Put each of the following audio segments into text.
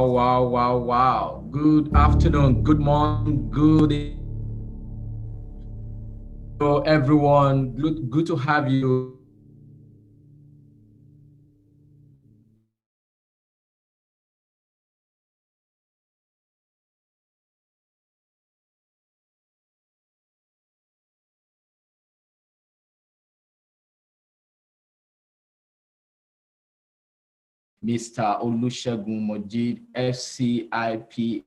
Wow. Good afternoon, good morning, good evening, everyone. Good to have you. Mr. Olusegun Mojid, FCIP,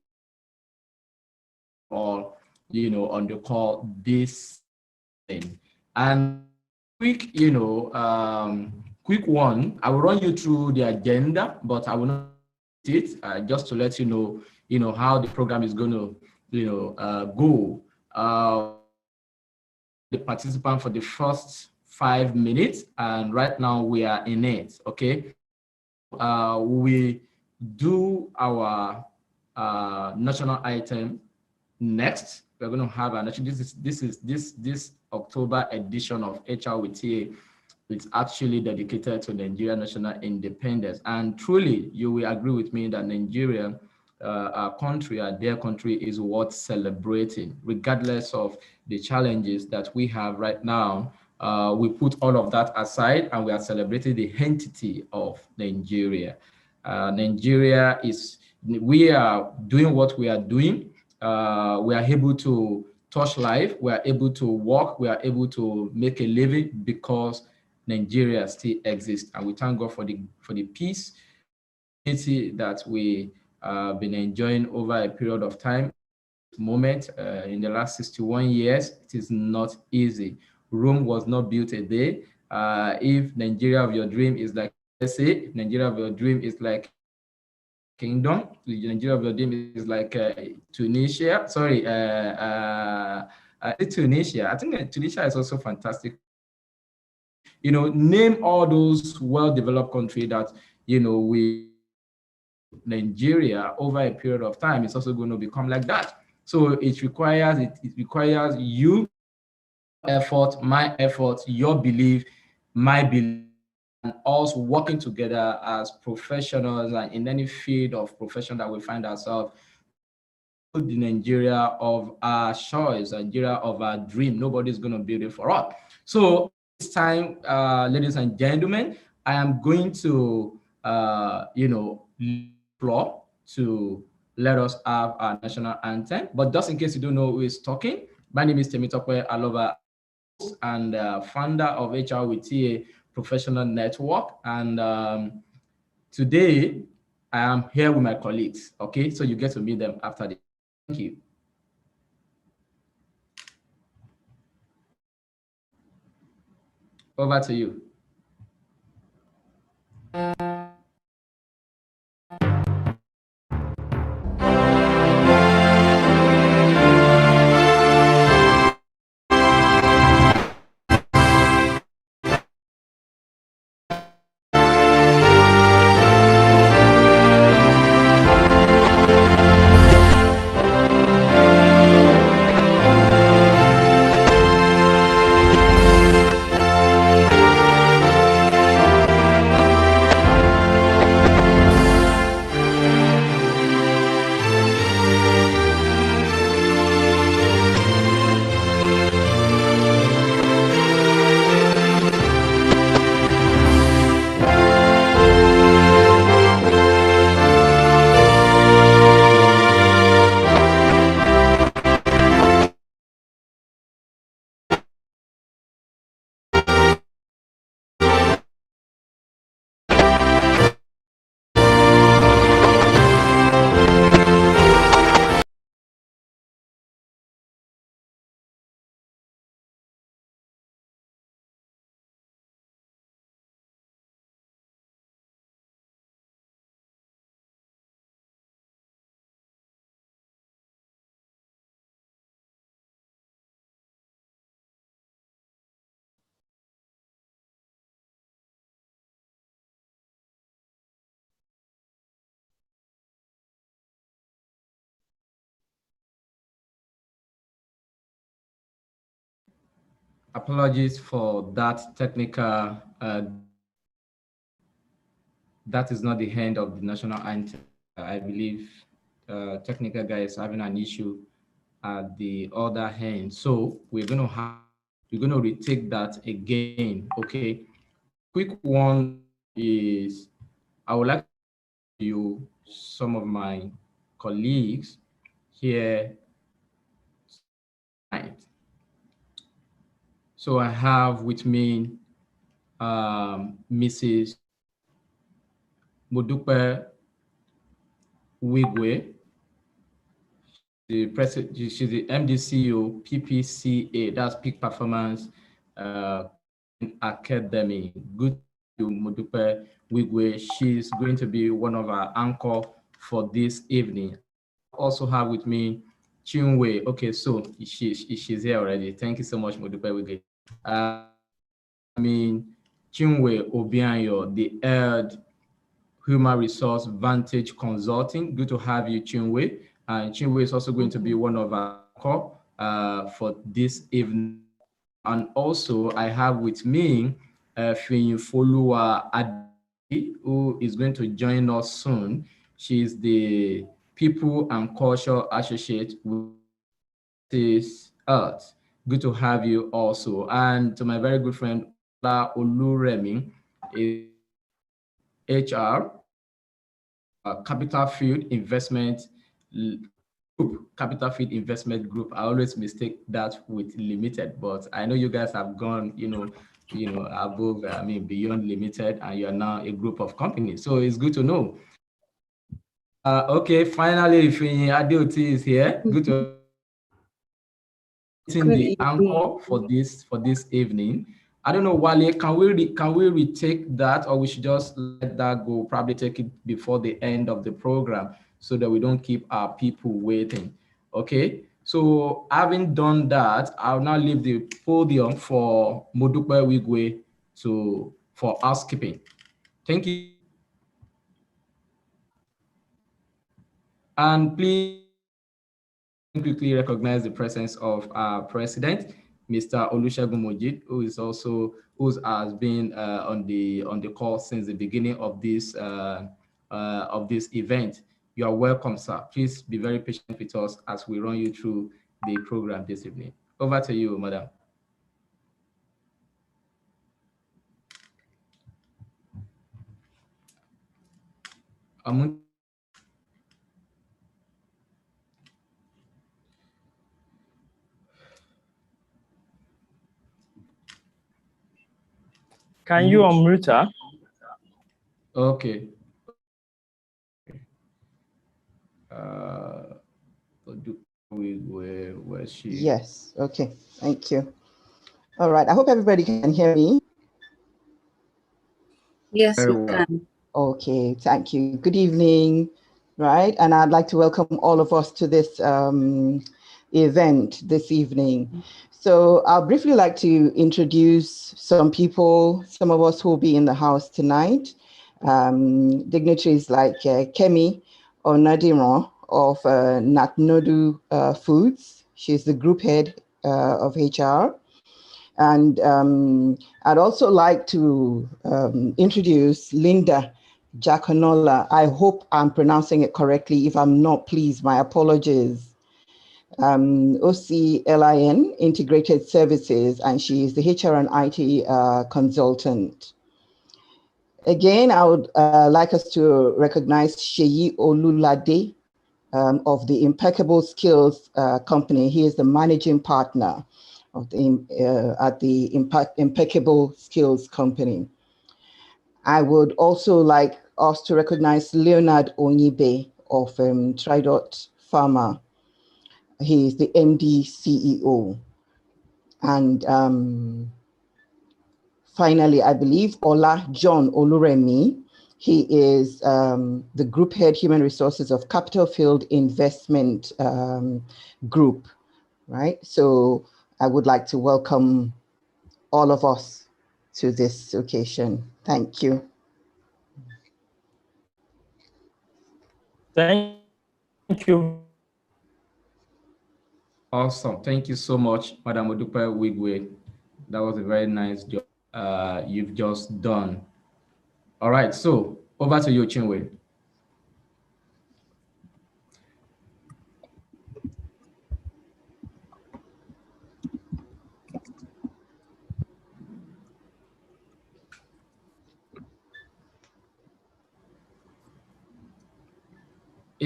or on the call this thing. And quick, quick one. I will run you through the agenda, but I will not it just to let you know, how the program is going to, go. The participant for the first 5 minutes, and right now we are in it. Okay, we do our national item next. We're going to have an actually this October edition of HR with TA. It's actually dedicated to Nigeria national independence, and truly you will agree with me that Nigeria, our country, their country, is worth celebrating, regardless of the challenges that we have right now. We put all of that aside and we are celebrating the entity of Nigeria. Nigeria is, we are doing what we are doing. We are able to touch life. We are able to work. We are able to make a living because Nigeria still exists. And we thank God for the peace that we have been enjoying over a period of time. Moment in the last 61 years, it is not easy. Rome was not built a day. If Nigeria of your dream is like, let's say, if Nigeria of your dream is like kingdom, Nigeria of your dream is like Tunisia. Sorry, Tunisia. I think Tunisia is also fantastic. Name all those well-developed countries that we Nigeria over a period of time. It's also going to become like that. So it requires you effort, my effort, your belief, my belief, and us working together as professionals and in any field of profession that we find ourselves. The Nigeria of our choice, Nigeria of our dream. Nobody's going to build it for us. So this time, ladies and gentlemen, I am going to, floor to let us have our national anthem. But just in case you don't know who is talking, my name is Temitope Alova, and founder of HR with TA Professional Network. And today, I am here with my colleagues. Okay, so you get to meet them after the. Thank you. Over to you. Apologies for that technical. That is not the end of the national anthem. I believe technical guy is having an issue at the other hand. So we're going to retake that again. Okay. Quick one is I would like to you some of my colleagues here tonight. So I have with me Mrs. Modupe Wigwe, the president. She's the MD CEO, PPCA, that's Peak Performance Academy. Good to Modupe Wigwe. She's going to be one of our anchor for this evening. Also have with me Chinwe. Okay, so she's here already. Thank you so much, Modupe Wigwe. Chinwe Obianyo, the Human Resource Vantage Consulting. Good to have you, Chinwe. And Chinwe is also going to be one of our core for this evening. And also, I have with me Fiyinfolua Adi, who is going to join us soon. She's the People and Culture Associate with this Earth. Good to have you also. And to my very good friend, Ola Oluremi, is HR, Capital Field Investment Group. Capital Field Investment Group. I always mistake that with Limited, but I know you guys have gone, above, beyond Limited, and you are now a group of companies. So it's good to know. Okay, finally, Fiyinfolua Adeoti is here. Good to the anchor for this evening. I don't know, Wale, can we retake that, or we should just let that go? Probably take it before the end of the program so that we don't keep our people waiting. Okay. So having done that, I'll now leave the podium for Modupe Wigwe for housekeeping. Thank you. And please quickly recognize the presence of our president, Mr. Olusegun Mojid, who has been on the call since the beginning of this event. You are welcome, sir. Please be very patient with us as we run you through the program this evening. Over to you, madam. Can you unmute her? Okay. Where's she? Yes. Okay. Thank you. All right. I hope everybody can hear me. Yes, we can. Okay. Thank you. Good evening. Right. And I'd like to welcome all of us to this event this evening. So I'll briefly like to introduce some people, some of us who will be in the house tonight. Dignitaries like Kemi Onadiran of Natnodu Foods. She's the group head of HR. And I'd also like to introduce Linda Jaconola. I hope I'm pronouncing it correctly. If I'm not, please, my apologies. OCLIN Integrated Services, and she is the HR and IT consultant. Again, I would like us to recognize Sheyi Olulade of the Impeccable Skills Company. He is the managing partner of at the Impeccable Skills Company. I would also like us to recognize Leonard Onyibe of Tridot Pharma. He is the MD CEO. And finally, I believe Ola John Oluremi. He is the group head human resources of Capital Field Investment Group, right? So I would like to welcome all of us to this occasion. Thank you. Thank you. Awesome. Thank you so much, Madam Modupe Wigwe. That was a very nice job you've just done. All right, so over to you, Chinwe.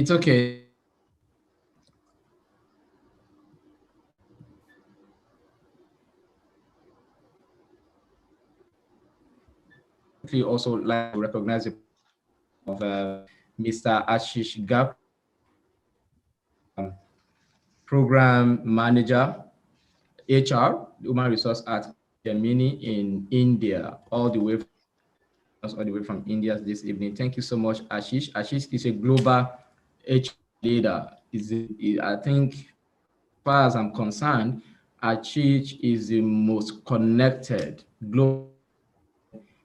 It's okay. We also like to recognize the of Mr. Ashish Gap, Program Manager, HR, Human Resource at Gemini in India, all the way from India this evening. Thank you so much, Ashish. Ashish is a global HR leader. I think, as far as I'm concerned, Ashish is the most connected global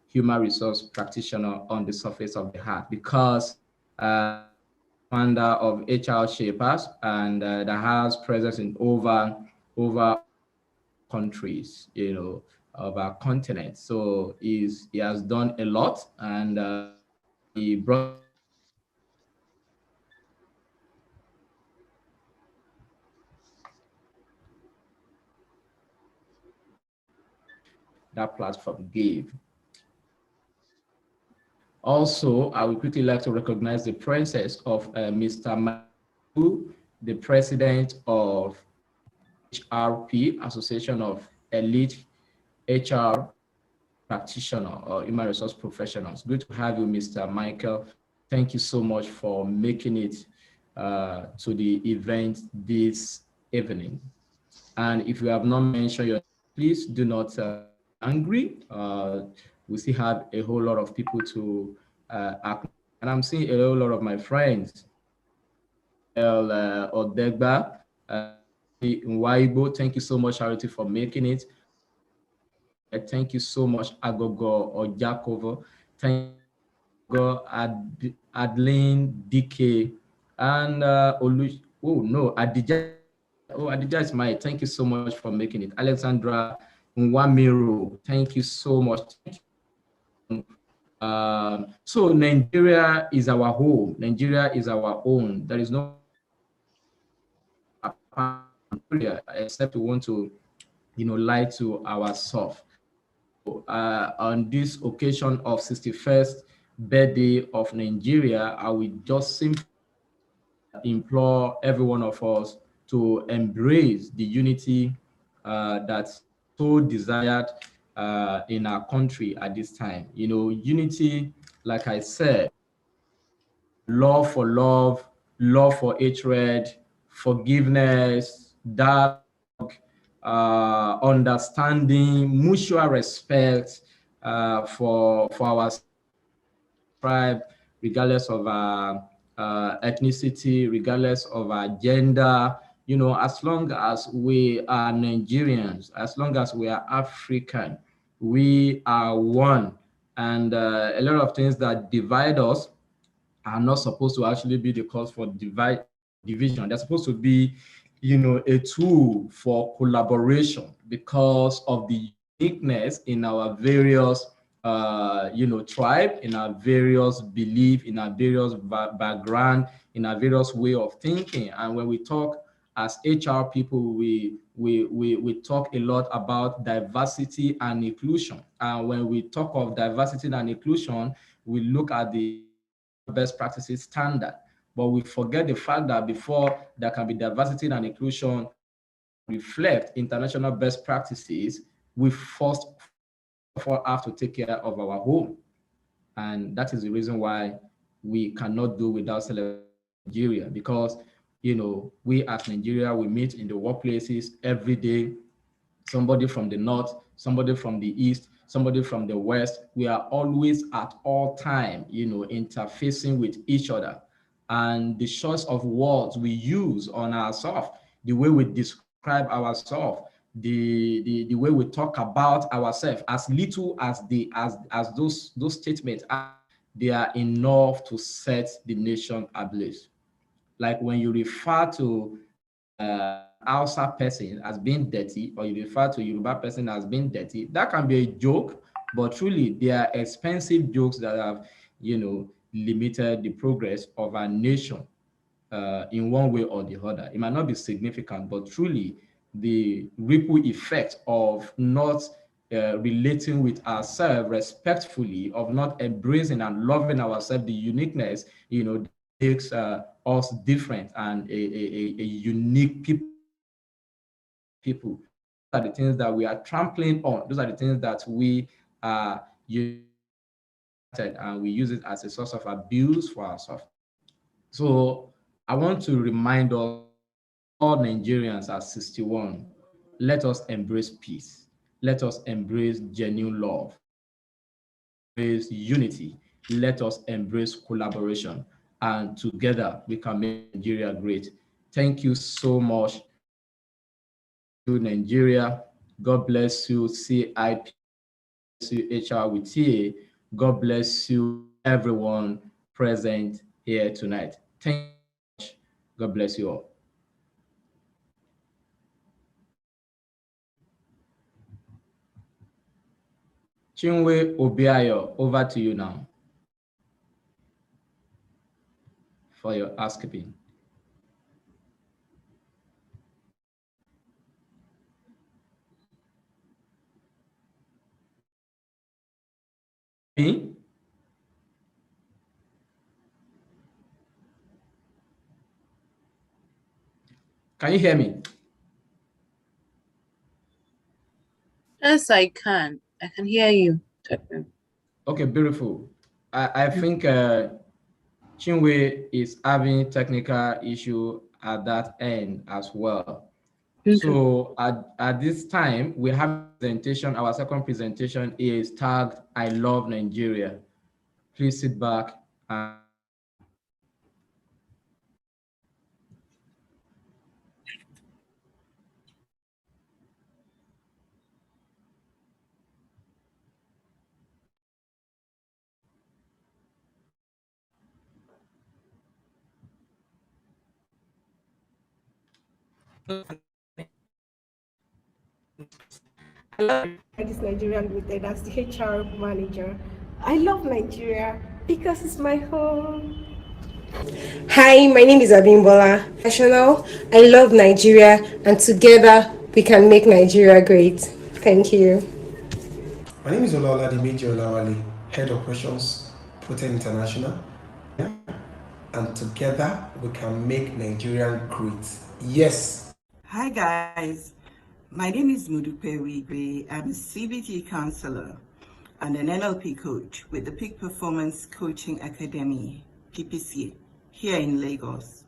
human resource practitioner on the surface of the earth, because founder of HR Shapers, and that has presence in over countries, of our continent. So he has done a lot, and he brought that platform gave. Also, I would quickly like to recognize the presence of Mr. Manu, the president of HRP, Association of Elite HR Practitioner or Human Resource Professionals. Good to have you, Mr. Michael. Thank you so much for making it to the event this evening. And if you have not mentioned your, please do not angry. We still have a whole lot of people to act, and I'm seeing a whole lot of my friends. Odegba, Nwaibo, thank you so much, Charity, for making it. Thank you so much, Agogo Ojakovo. Thank you, Adeline DK, and Adija. Oh, Adija is my. Thank you so much for making it. Alexandra Nwamiru, thank you so much. So Nigeria is our home. Nigeria is our own. There is no except we want to, lie to ourselves. On this occasion of 61st birthday of Nigeria, I will just simply implore every one of us to embrace the unity that's so desired in our country at this time. Unity, like I said, love for love, love for hatred, forgiveness, dialogue, understanding, mutual respect for our tribe, regardless of our ethnicity, regardless of our gender. As long as we are Nigerians, as long as we are African, we are one. And a lot of things that divide us are not supposed to actually be the cause for division. They're supposed to be, a tool for collaboration, because of the uniqueness in our various tribe, in our various belief, in our various background, in our various way of thinking. And when we talk as HR people, we talk a lot about diversity and inclusion. And when we talk of diversity and inclusion, we look at the best practices standard, but we forget the fact that before there can be diversity and inclusion reflect international best practices, we first have to take care of our home. And that is the reason why we cannot do without Nigeria, because we as Nigeria, we meet in the workplaces every day. Somebody from the north, somebody from the east, somebody from the west. We are always at all time, interfacing with each other. And the choice of words we use on ourselves, the way we describe ourselves, the way we talk about ourselves, as little as those statements are, they are enough to set the nation ablaze. Like when you refer to Hausa person as being dirty, or you refer to Yoruba person as being dirty, that can be a joke, but truly they are expensive jokes that have, limited the progress of our nation in one way or the other. It might not be significant, but truly the ripple effect of not relating with ourselves respectfully, of not embracing and loving ourselves, the uniqueness, takes us different and a unique people. Those are the things that we are trampling on. Those are the things that we are united, and we use it as a source of abuse for ourselves. So I want to remind all Nigerians at 61, let us embrace peace. Let us embrace genuine love, embrace unity. Let us embrace collaboration. And together we can make Nigeria great. Thank you so much to Nigeria. God bless you, CIP, HR with TA. God bless you, everyone present here tonight. Thank you so much. God bless you all. Chinwe Obiayo, over to you now for your housekeeping. Me? Can you hear me? Yes, I can. I can hear you. Okay, beautiful. I think Chinwe is having technical issue at that end as well. Okay. So at this time, we have a presentation. Our second presentation is tagged I Love Nigeria. Please sit back and This Nigeria Limited as the HR manager. I love Nigeria because it's my home. Hi, my name is Abimbola. Professional. I love Nigeria, and together we can make Nigeria great. Thank you. My name is Olaola Dimeji Olawale, Head of Operations, Protein International. And together we can make Nigeria great. Yes. Hi guys, my name is Mudupe Wigwe. I'm a CBT counselor and an NLP coach with the Peak Performance Coaching Academy, PPC, here in Lagos.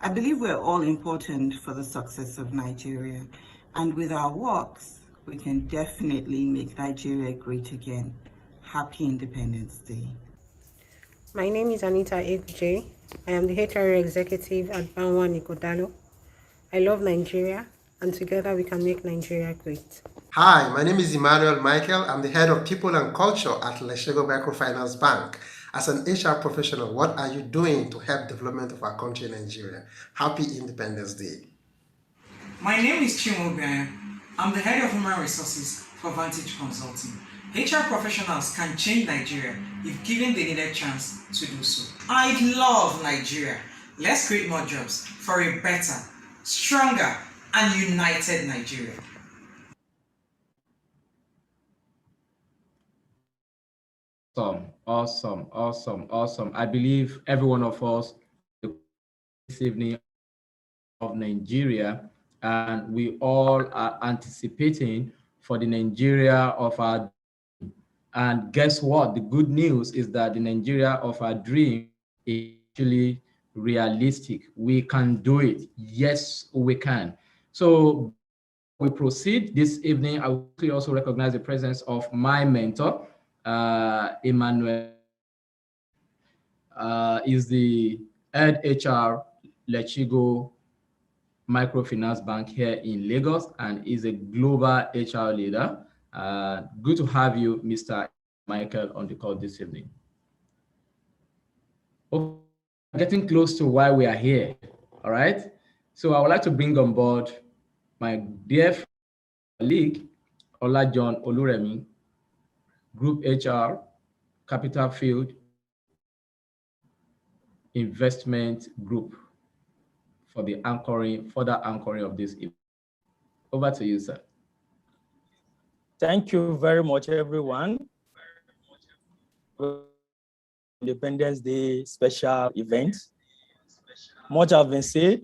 I believe we're all important for the success of Nigeria, and with our works, we can definitely make Nigeria great again. Happy Independence Day. My name is Anita Ekje. I am the HR executive at Banwa Nikodalo. I love Nigeria, and together we can make Nigeria great. Hi, my name is Emmanuel Michael. I'm the head of people and culture at Leshego Microfinance Bank. As an HR professional, what are you doing to help development of our country, Nigeria? Happy Independence Day. My name is Chimo Obiayo. I'm the head of human resources for Vantage Consulting. HR professionals can change Nigeria if given the needed chance to do so. I love Nigeria. Let's create more jobs for a better, stronger, and united Nigeria. Awesome. I believe every one of us this evening of Nigeria, and we all are anticipating for the Nigeria of our dream. And guess what? The good news is that the Nigeria of our dream is actually realistic. We can do it. Yes, we can. So we proceed this evening. I will also recognize the presence of my mentor, Emmanuel, is the head HR Leshego Microfinance Bank here in Lagos and is a global HR leader. Good to have you, Mr. Michael, on the call this evening. Okay, getting close to why we are here, all right? So I would like to bring on board my dear colleague, Olajon Oluremi, Group HR, Capital Field Investment Group for the further anchoring of this event. Over to you, sir. Thank you very much, everyone. Independence Day special event. Much has been said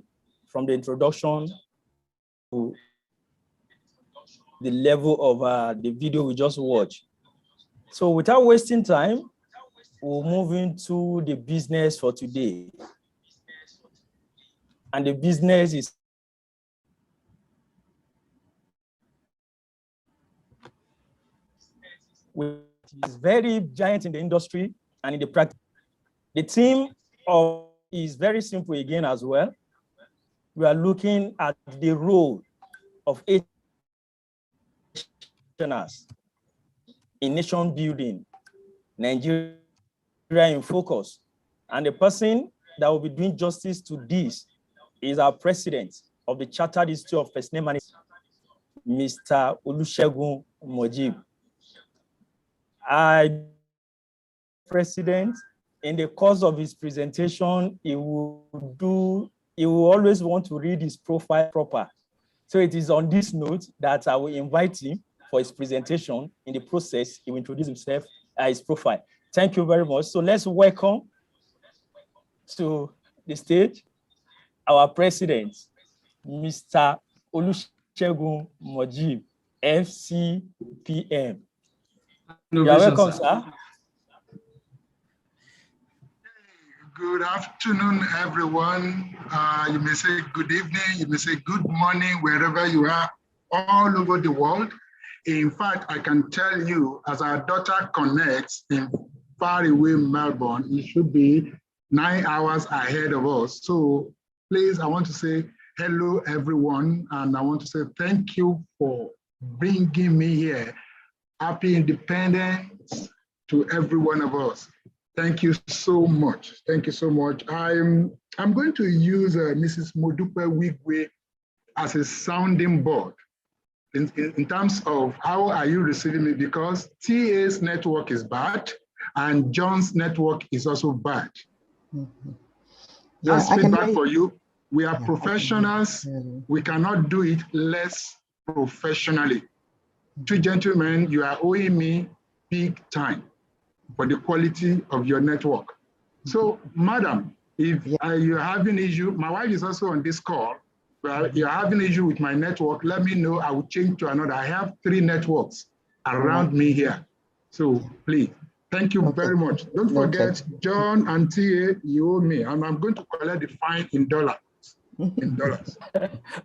from the introduction to the level of the video we just watched. So without wasting time, we'll move into the business for today. And the business is very giant in the industry and in the practice. The theme is very simple again as well. We are looking at the role of HRs in nation building, Nigeria in focus. And the person that will be doing justice to this is our president of the Chartered Institute of Personnel Management, Mr. Olusegun Mojib. President, in the course of his presentation, he will always want to read his profile proper. So it is on this note that I will invite him for his presentation. In the process, he will introduce himself, his profile. Thank you very much. So let's welcome to the stage our president, Mr. Olusegun Mojib, FCPM. You are welcome, sir. Good afternoon, everyone. You may say good evening, you may say good morning, wherever you are, all over the world. In fact, I can tell you, as our daughter connects in faraway Melbourne, it should be 9 hours ahead of us. So please, I want to say hello, everyone, and I want to say thank you for bringing me here. Happy Independence to every one of us. Thank you so much. Thank you so much. I'm going to use Mrs. Modupe Wigwe as a sounding board in terms of how are you receiving me, because TA's network is bad and John's network is also bad. Mm-hmm. That's feedback for you. We are professionals. We cannot do it less professionally. Two gentlemen, you are owing me big time for the quality of your network. So, madam, if you're having issue, my wife is also on this call. Well, you're having issue with my network, let me know. I will change to another. I have 3 networks around me here. So please, thank you very much. Don't forget, John and TA, you owe me, and I'm going to collect the fine in dollars.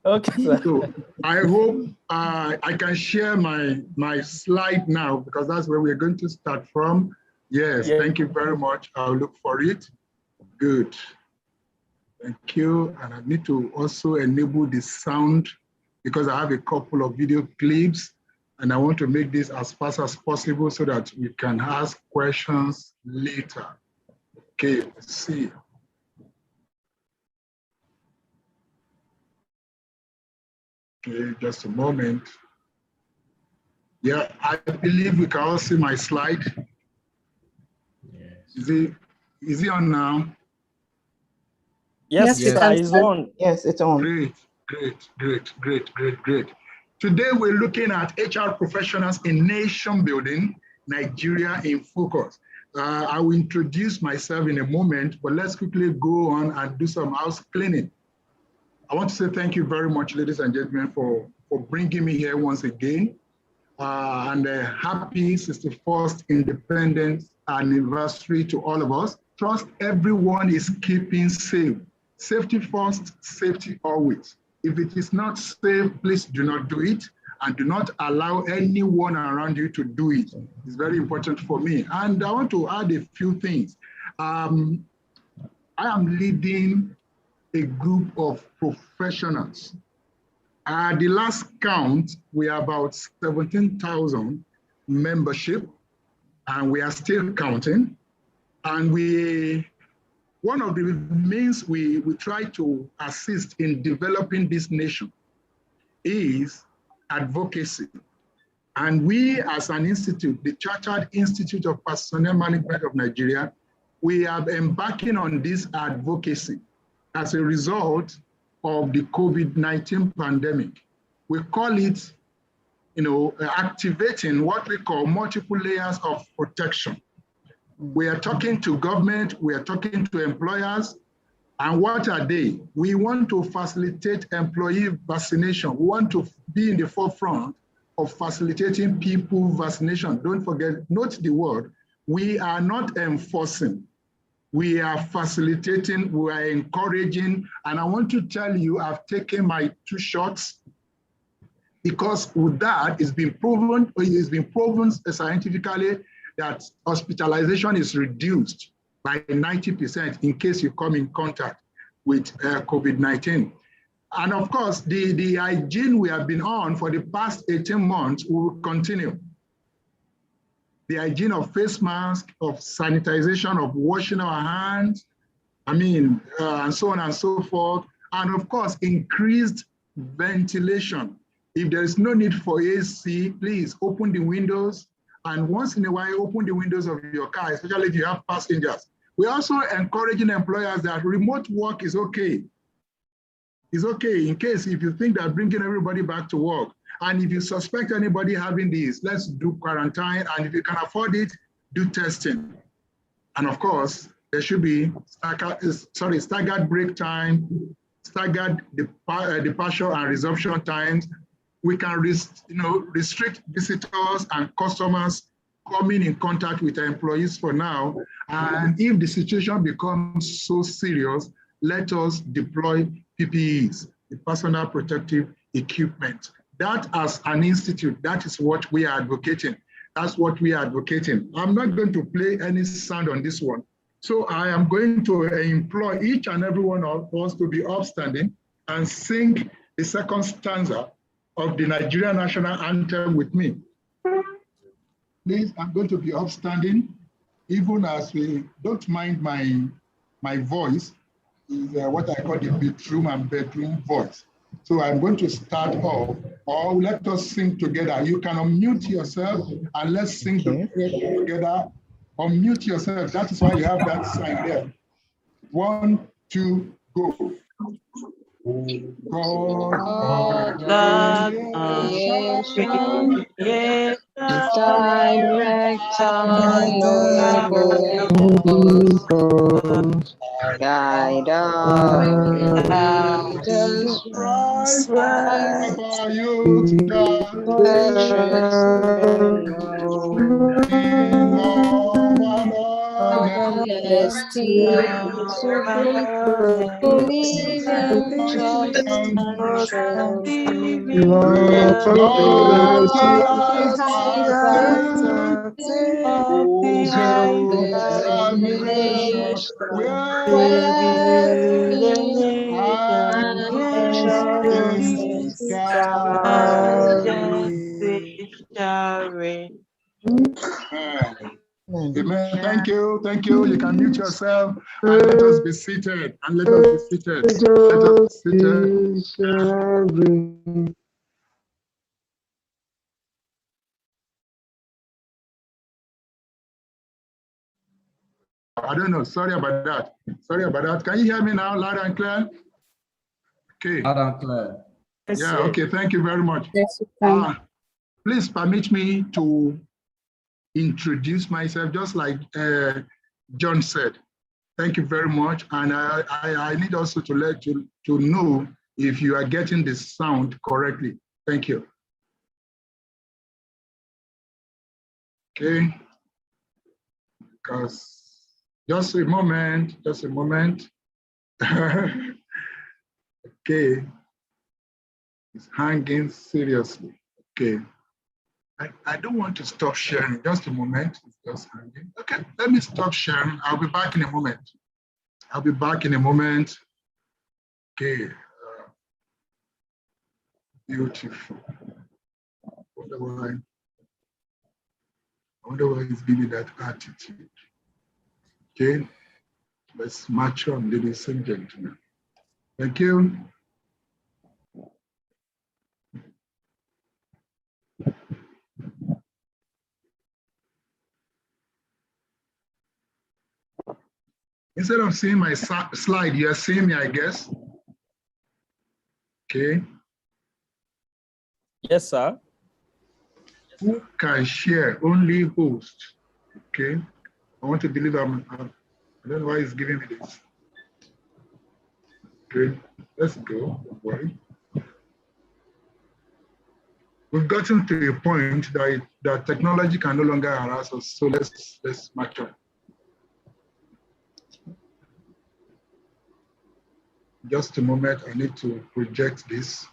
Okay, sir. So I hope I can share my slide now, because that's where we're going to start from. Yes, thank you very much. I'll look for it. Good. Thank you. And I need to also enable the sound, because I have a couple of video clips and I want to make this as fast as possible so that we can ask questions later. Okay, let's see. Okay, just a moment. Yeah, I believe we can all see my slide. Yes. Is it on now? Yes, it's on. Yes, it's on. Great. Today we're looking at HR professionals in nation building, Nigeria in focus. I will introduce myself in a moment, but let's quickly go on and do some house cleaning. I want to say thank you very much, ladies and gentlemen, for bringing me here once again. And a happy 61st Independence anniversary to all of us. Trust everyone is keeping safe. Safety first, safety always. If it is not safe, please do not do it, and do not allow anyone around you to do it. It's very important for me. And I want to add a few things. I am leading a group of professionals. At the last count, we are about 17,000 membership, and we are still counting. And one of the means we try to assist in developing this nation is advocacy. And we as an institute, the Chartered Institute of Personnel Management of Nigeria, we are embarking on this advocacy as a result of the COVID-19 pandemic. We call it, activating what we call multiple layers of protection. We are talking to government, we are talking to employers, And what are they? We want to facilitate employee vaccination. We want to be in the forefront of facilitating people vaccination. Don't forget, note the word, we are not enforcing. We are facilitating, we are encouraging, and I want to tell you, I've taken my 2 shots because with that, it's been proven scientifically that hospitalization is reduced by 90% in case you come in contact with COVID-19. And of course, the hygiene we have been on for the past 18 months will continue. The hygiene of face mask, of sanitization, of washing our hands, and so on and so forth. And of course, increased ventilation. If there is no need for AC, please open the windows. And once in a while, open the windows of your car, especially if you have passengers. We're also encouraging employers that remote work is okay. It's okay in case if you think that bringing everybody back to work, and if you suspect anybody having this, let's do quarantine. And if you can afford it, do testing. And of course, there should be staggered break time, staggered departure and resumption times. We can restrict visitors and customers coming in contact with our employees for now. And if the situation becomes so serious, let us deploy PPEs, the personal protective equipment. That as an institute, that is what we are advocating. That's what we are advocating. I'm not going to play any sound on this one. So I am going to employ each and every one of us to be upstanding and sing the second stanza of the Nigerian national anthem with me. Please, I'm going to be upstanding, even as we don't mind my voice, is what I call the bedroom and bedroom voice. So I'm going to start off, or let us sing together. You can unmute yourself and let's sing together. Unmute yourself. That is why you have that sign there. 1, 2, go. God, guide Amen. Thank you. Thank you. You can mute yourself and let us be seated. And let us be seated. Let us be seated. I don't know. Sorry about that. Sorry about that. Can you hear me now, loud and clear? Okay. Loud and clear. Yeah. Okay. Thank you very much. Yes, please permit me to introduce myself, just like John said. Thank you very much. And I need also to let you to know if you are getting the sound correctly. Thank you. Okay. Because just a moment. Okay. It's hanging seriously. Okay. I don't want to stop sharing. Just a moment. It's just hanging. Okay, let me stop sharing. I'll be back in a moment. Okay. Beautiful. I wonder why it's giving that attitude. Okay. Let's march on, ladies and gentlemen. Thank you. Instead of seeing my slide, you're seeing me, I guess. Okay. Yes, sir. Who can share? Only host. Okay. I want to believe I don't know why it's giving me this. Okay, let's go. Don't worry. We've gotten to a point that technology can no longer harass us. So let's match up. Just a moment, I need to project this.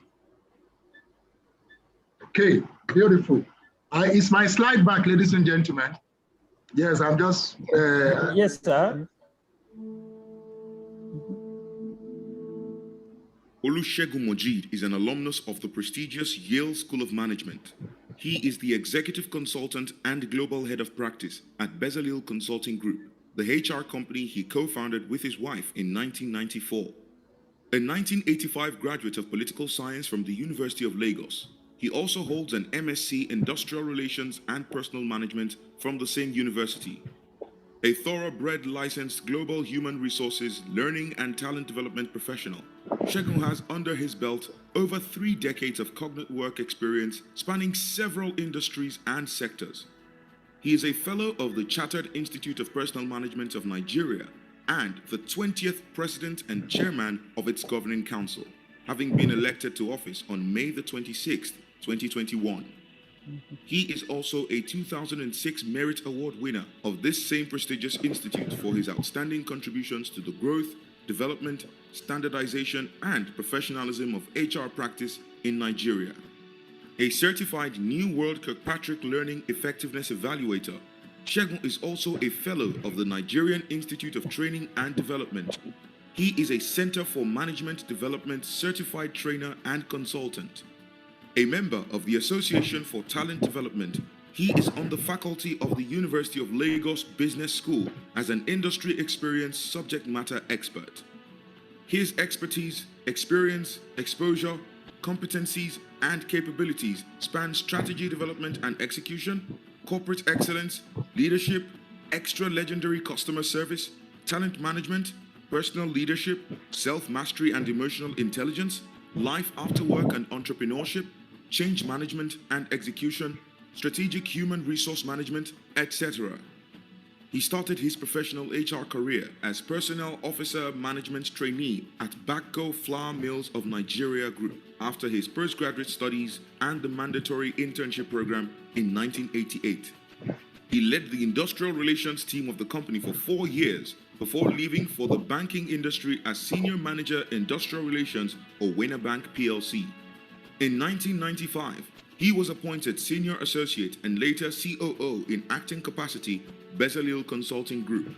Okay, beautiful. Is my slide back, ladies and gentlemen? Yes, I'm just. Yes, sir. Olusegun Mojeed is an alumnus of the prestigious Yale School of Management. He is the executive consultant and global head of practice at Bezalel Consulting Group, the HR company he co-founded with his wife in 1994. A 1985 graduate of political science from the University of Lagos, he also holds an MSc Industrial Relations and Personal Management from the same university. A thoroughbred licensed global human resources, learning and talent development professional, Segun has under his belt over 3 decades of cognate work experience spanning several industries and sectors. He is a fellow of the Chartered Institute of Personal Management of Nigeria and the 20th president and chairman of its governing council, having been elected to office on May the 26th, 2021. He is also a 2006 Merit Award winner of this same prestigious institute for his outstanding contributions to the growth, development, standardization, and professionalism of HR practice in Nigeria. A certified New World Kirkpatrick Learning Effectiveness Evaluator, Segun is also a fellow of the Nigerian Institute of Training and Development. He is a Center for Management Development certified trainer and consultant. A member of the Association for Talent Development, he is on the faculty of the University of Lagos Business School as an industry experienced subject matter expert. His expertise, experience, exposure, competencies, and capabilities span strategy development and execution, corporate excellence, leadership, extra legendary customer service, talent management, personal leadership, self-mastery and emotional intelligence, life after work and entrepreneurship, change management and execution, strategic human resource management, etc. He started his professional HR career as Personnel Officer Management Trainee at Bakko Flour Mills of Nigeria Group after his postgraduate studies and the mandatory internship program in 1988. He led the industrial relations team of the company for 4 years before leaving for the banking industry as Senior Manager Industrial Relations for Owena Bank PLC. In 1995, he was appointed Senior Associate and later COO in acting capacity, Bezalel Consulting Group.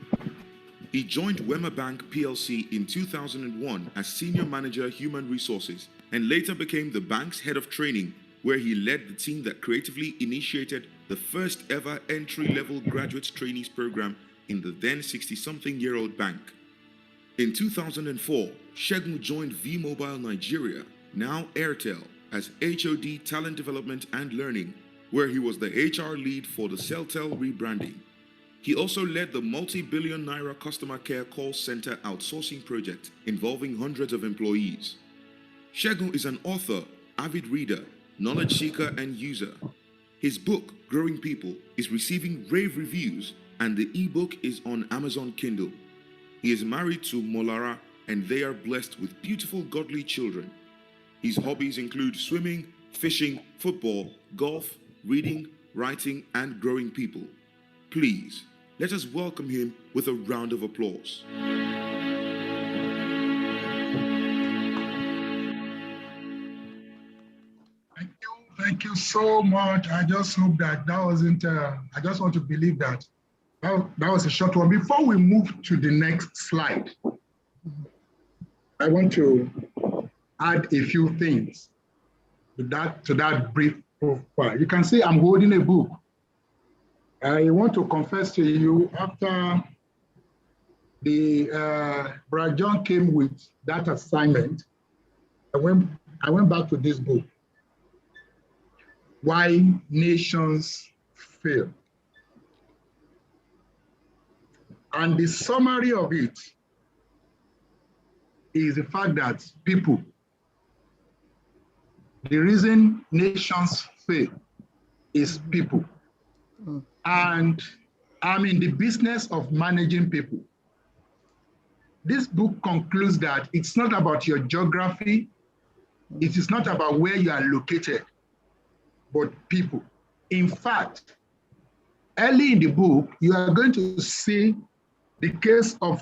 He joined Wema Bank PLC in 2001 as Senior Manager Human Resources and later became the bank's head of training, where he led the team that creatively initiated the first ever entry-level graduate trainees program in the then 60-something-year-old bank. In 2004, Segun joined V-Mobile Nigeria, now Airtel, as HOD Talent Development and Learning, where he was the HR lead for the Celtel rebranding. He also led the multi-billion naira customer care call center outsourcing project involving hundreds of employees. Segun is an author, avid reader, knowledge seeker and user. His book, Growing People, is receiving rave reviews and the ebook is on Amazon Kindle. He is married to Molara and they are blessed with beautiful godly children. His hobbies include swimming, fishing, football, golf, reading, writing, and growing people. Please, let us welcome him with a round of applause. Thank you so much. I just hope that wasn't, I just want to believe that was a short one. Before we move to the next slide, I want to add a few things to that brief profile. You can see I'm holding a book. I want to confess to you, after Brad John came with that assignment, I went back to this book, Why Nations Fail. And the summary of it is the fact that people, the reason nations fail is people. And I'm in the business of managing people. this book concludes that it's not about your geography, it is not about where you are located, but people. In fact, early in the book, you are going to see the case of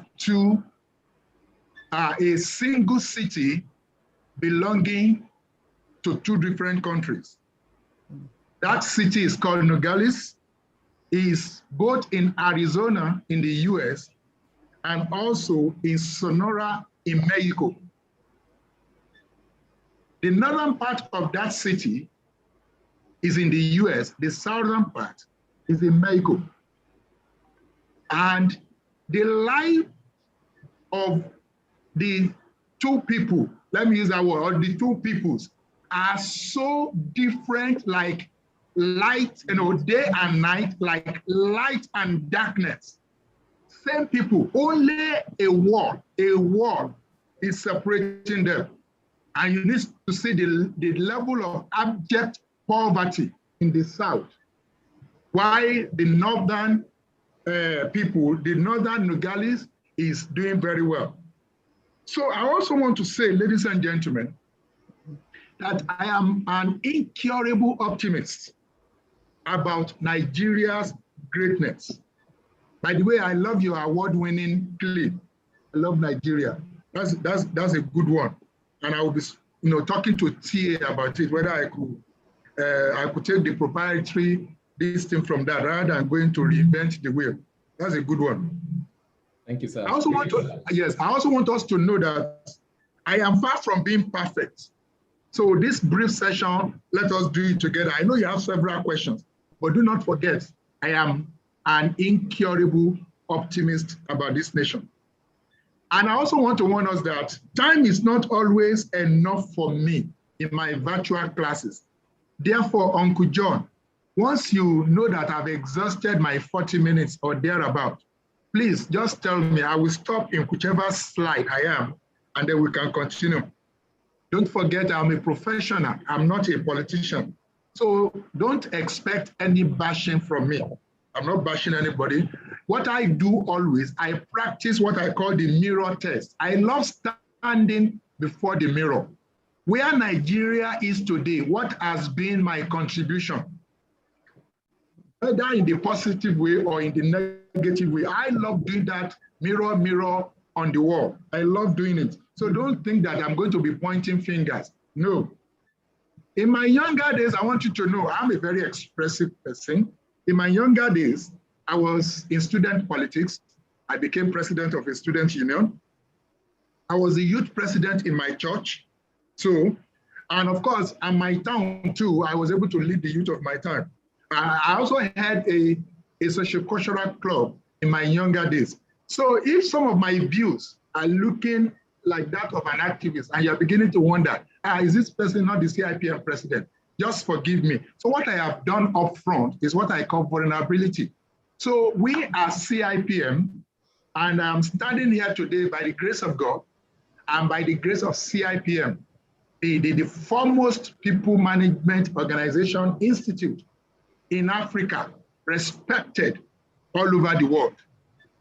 a single city belonging to two different countries. That city is called Nogales, is both in Arizona in the US and also in Sonora in Mexico. The northern part of that city is in the US, the southern part is in Mexico. And the life of the two people, let me use that word, or the two peoples, are so different, like light, day and night, like light and darkness. Same people, only a wall is separating them. And you need to see the level of abject poverty in the south. Why the northern people, the northern Nogales, is doing very well. So I also want to say, ladies and gentlemen, that I am an incurable optimist about Nigeria's greatness. By the way, I love your award-winning clip. I love Nigeria. That's a good one. And I will be, talking to TA about it, whether I could take the proprietary this thing from that rather than going to reinvent the wheel. That's a good one. Thank you, sir. I also want us to know that I am far from being perfect. So this brief session, let us do it together. I know you have several questions, but do not forget, I am an incurable optimist about this nation. And I also want to warn us that time is not always enough for me in my virtual classes. Therefore, Uncle John, once you know that I've exhausted my 40 minutes or thereabout, please just tell me. I will stop in whichever slide I am, and then we can continue. Don't forget, I'm a professional. I'm not a politician. So don't expect any bashing from me. I'm not bashing anybody. What I do always, I practice what I call the mirror test. I love standing before the mirror. Where Nigeria is today, what has been my contribution? Whether in the positive way or in the negative way, I love doing that mirror on the wall. I love doing it. So don't think that I'm going to be pointing fingers. No. In my younger days, I want you to know I'm a very expressive person. In my younger days, I was in student politics. I became president of a student union. I was a youth president in my church. So, and of course, in my town too, I was able to lead the youth of my town. I also had a socio-cultural club in my younger days. So if some of my views are looking like that of an activist and you're beginning to wonder, is this person not the CIPM president? Just forgive me. So what I have done up front is what I call vulnerability. So we are CIPM, and I'm standing here today by the grace of God and by the grace of CIPM, the foremost people management organization institute in Africa, respected all over the world.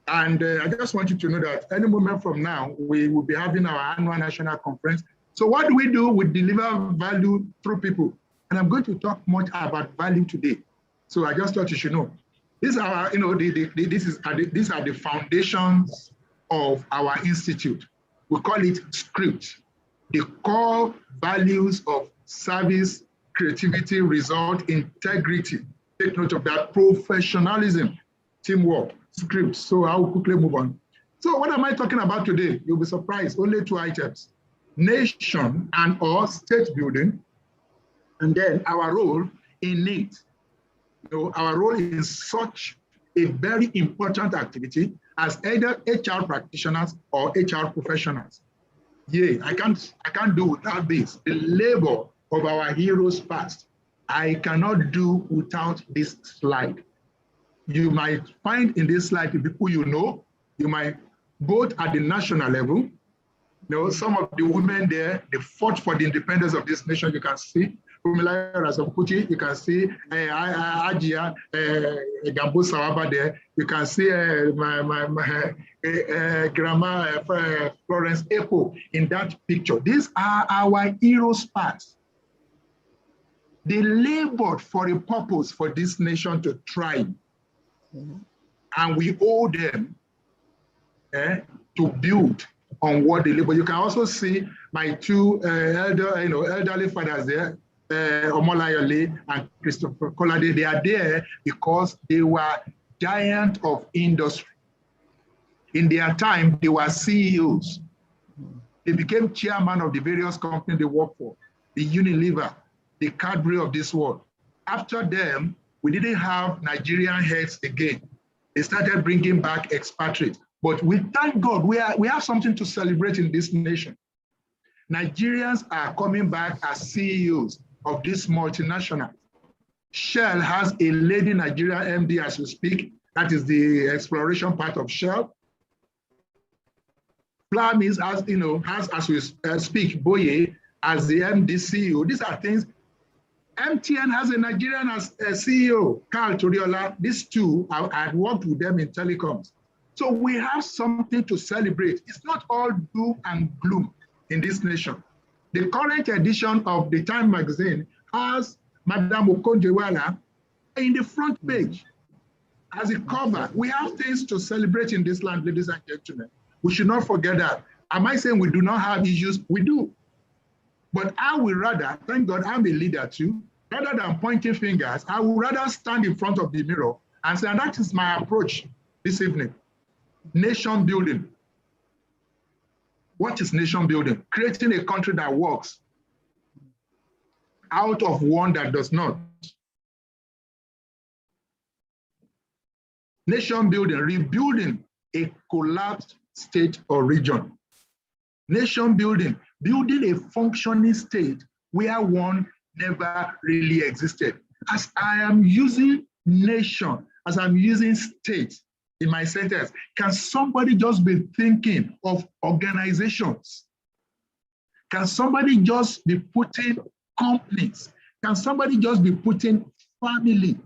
And I just want you to know that any moment from now, we will be having our annual national conference. So what do? We deliver value through people. And I'm going to talk much about value today. So I just thought you should know. These are, these are the foundations of our institute. We call it SCRIPT, the core values of service, creativity, result, integrity. Take note of that. Professionalism, teamwork, SCRIPT. So I will quickly move on. So what am I talking about today? You'll be surprised. Only 2 items: nation and or state building, and then our role in it. Our role in such a very important activity as either HR practitioners or HR professionals. Yeah, I can't do without this. The labor of our heroes past, I cannot do without this slide. You might find in this slide the people you know. You might both at the national level. Some of the women there, they fought for the independence of this nation, you can see. Fumilayo Rasopuchi, you can see Ajia Gambo Sawaba there. You can see my Grandma Florence Epo in that picture. These are our heroes' parts. They labored for a purpose for this nation to thrive. And we owe them to build on what they labor. You can also see my two elderly fathers there, Omolayole and Christopher Kolade. They are there because they were giants of industry. In their time, they were CEOs. They became chairman of the various companies they worked for, the Unilever, the Cadbury of this world. After them, we didn't have Nigerian heads again. They started bringing back expatriates. But we thank God, we have something to celebrate in this nation. Nigerians are coming back as CEOs of this multinational. Shell has a lady Nigerian MD as we speak. That is the exploration part of Shell. Flamis has as we speak, Boye as the MD CEO. These are things. MTN has a Nigerian as a CEO, Carl Toriola. These two, I worked with them in telecoms. So we have something to celebrate. It's not all doom and gloom in this nation. The current edition of the Time magazine has Madame Okonjo-Iweala in the front page as a cover. We have things to celebrate in this land, ladies and gentlemen. We should not forget that. Am I saying we do not have issues? We do. But I would rather, thank God I'm a leader too, rather than pointing fingers, I would rather stand in front of the mirror and say, and that is my approach this evening. Nation building. What is nation building? Creating a country that works out of one that does not. Nation building, rebuilding a collapsed state or region. Nation building, building a functioning state where one never really existed. As I am using nation, as I'm using state in my sentence, can somebody just be thinking of organizations? Can somebody just be putting companies? Can somebody just be putting family?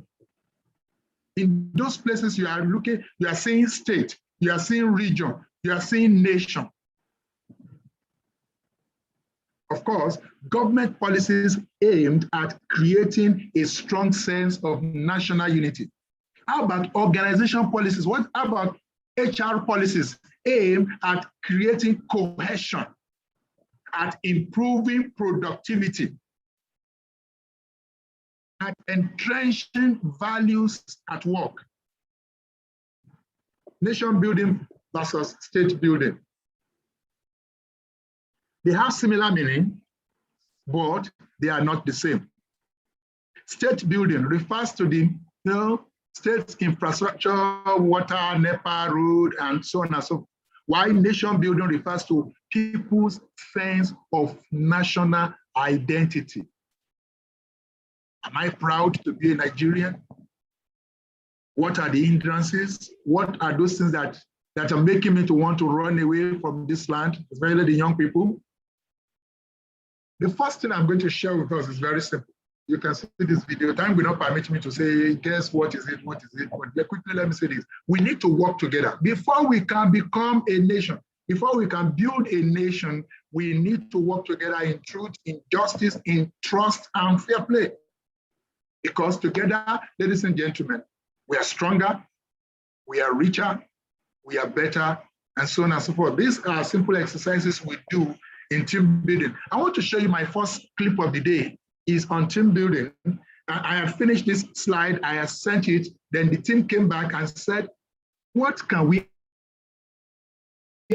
In those places you are looking, you are seeing state, you are seeing region, you are seeing nation. Of course, government policies aimed at creating a strong sense of national unity. How about organization policies? What about HR policies aimed at creating cohesion, at improving productivity, at entrenching values at work? Nation building versus state building. They have similar meaning, but they are not the same. State building refers to the state's infrastructure, water, NEPA, road, and so on and so forth. While nation building refers to people's sense of national identity. Am I proud to be a Nigerian? What are the hindrances? What are those things that are making me to want to run away from this land, especially the young people? The first thing I'm going to share with us is very simple. You can see this video. Time will not permit me to say, guess what is it, what is it? But quickly, let me say this. We need to work together. Before we can become a nation, before we can build a nation, we need to work together in truth, in justice, in trust, and fair play. Because together, ladies and gentlemen, we are stronger, we are richer, we are better, and so on and so forth. These are simple exercises we do in team building. I want to show you my first clip of the day is on team building. I had finished this slide, I had sent it, then the team came back and said, what can we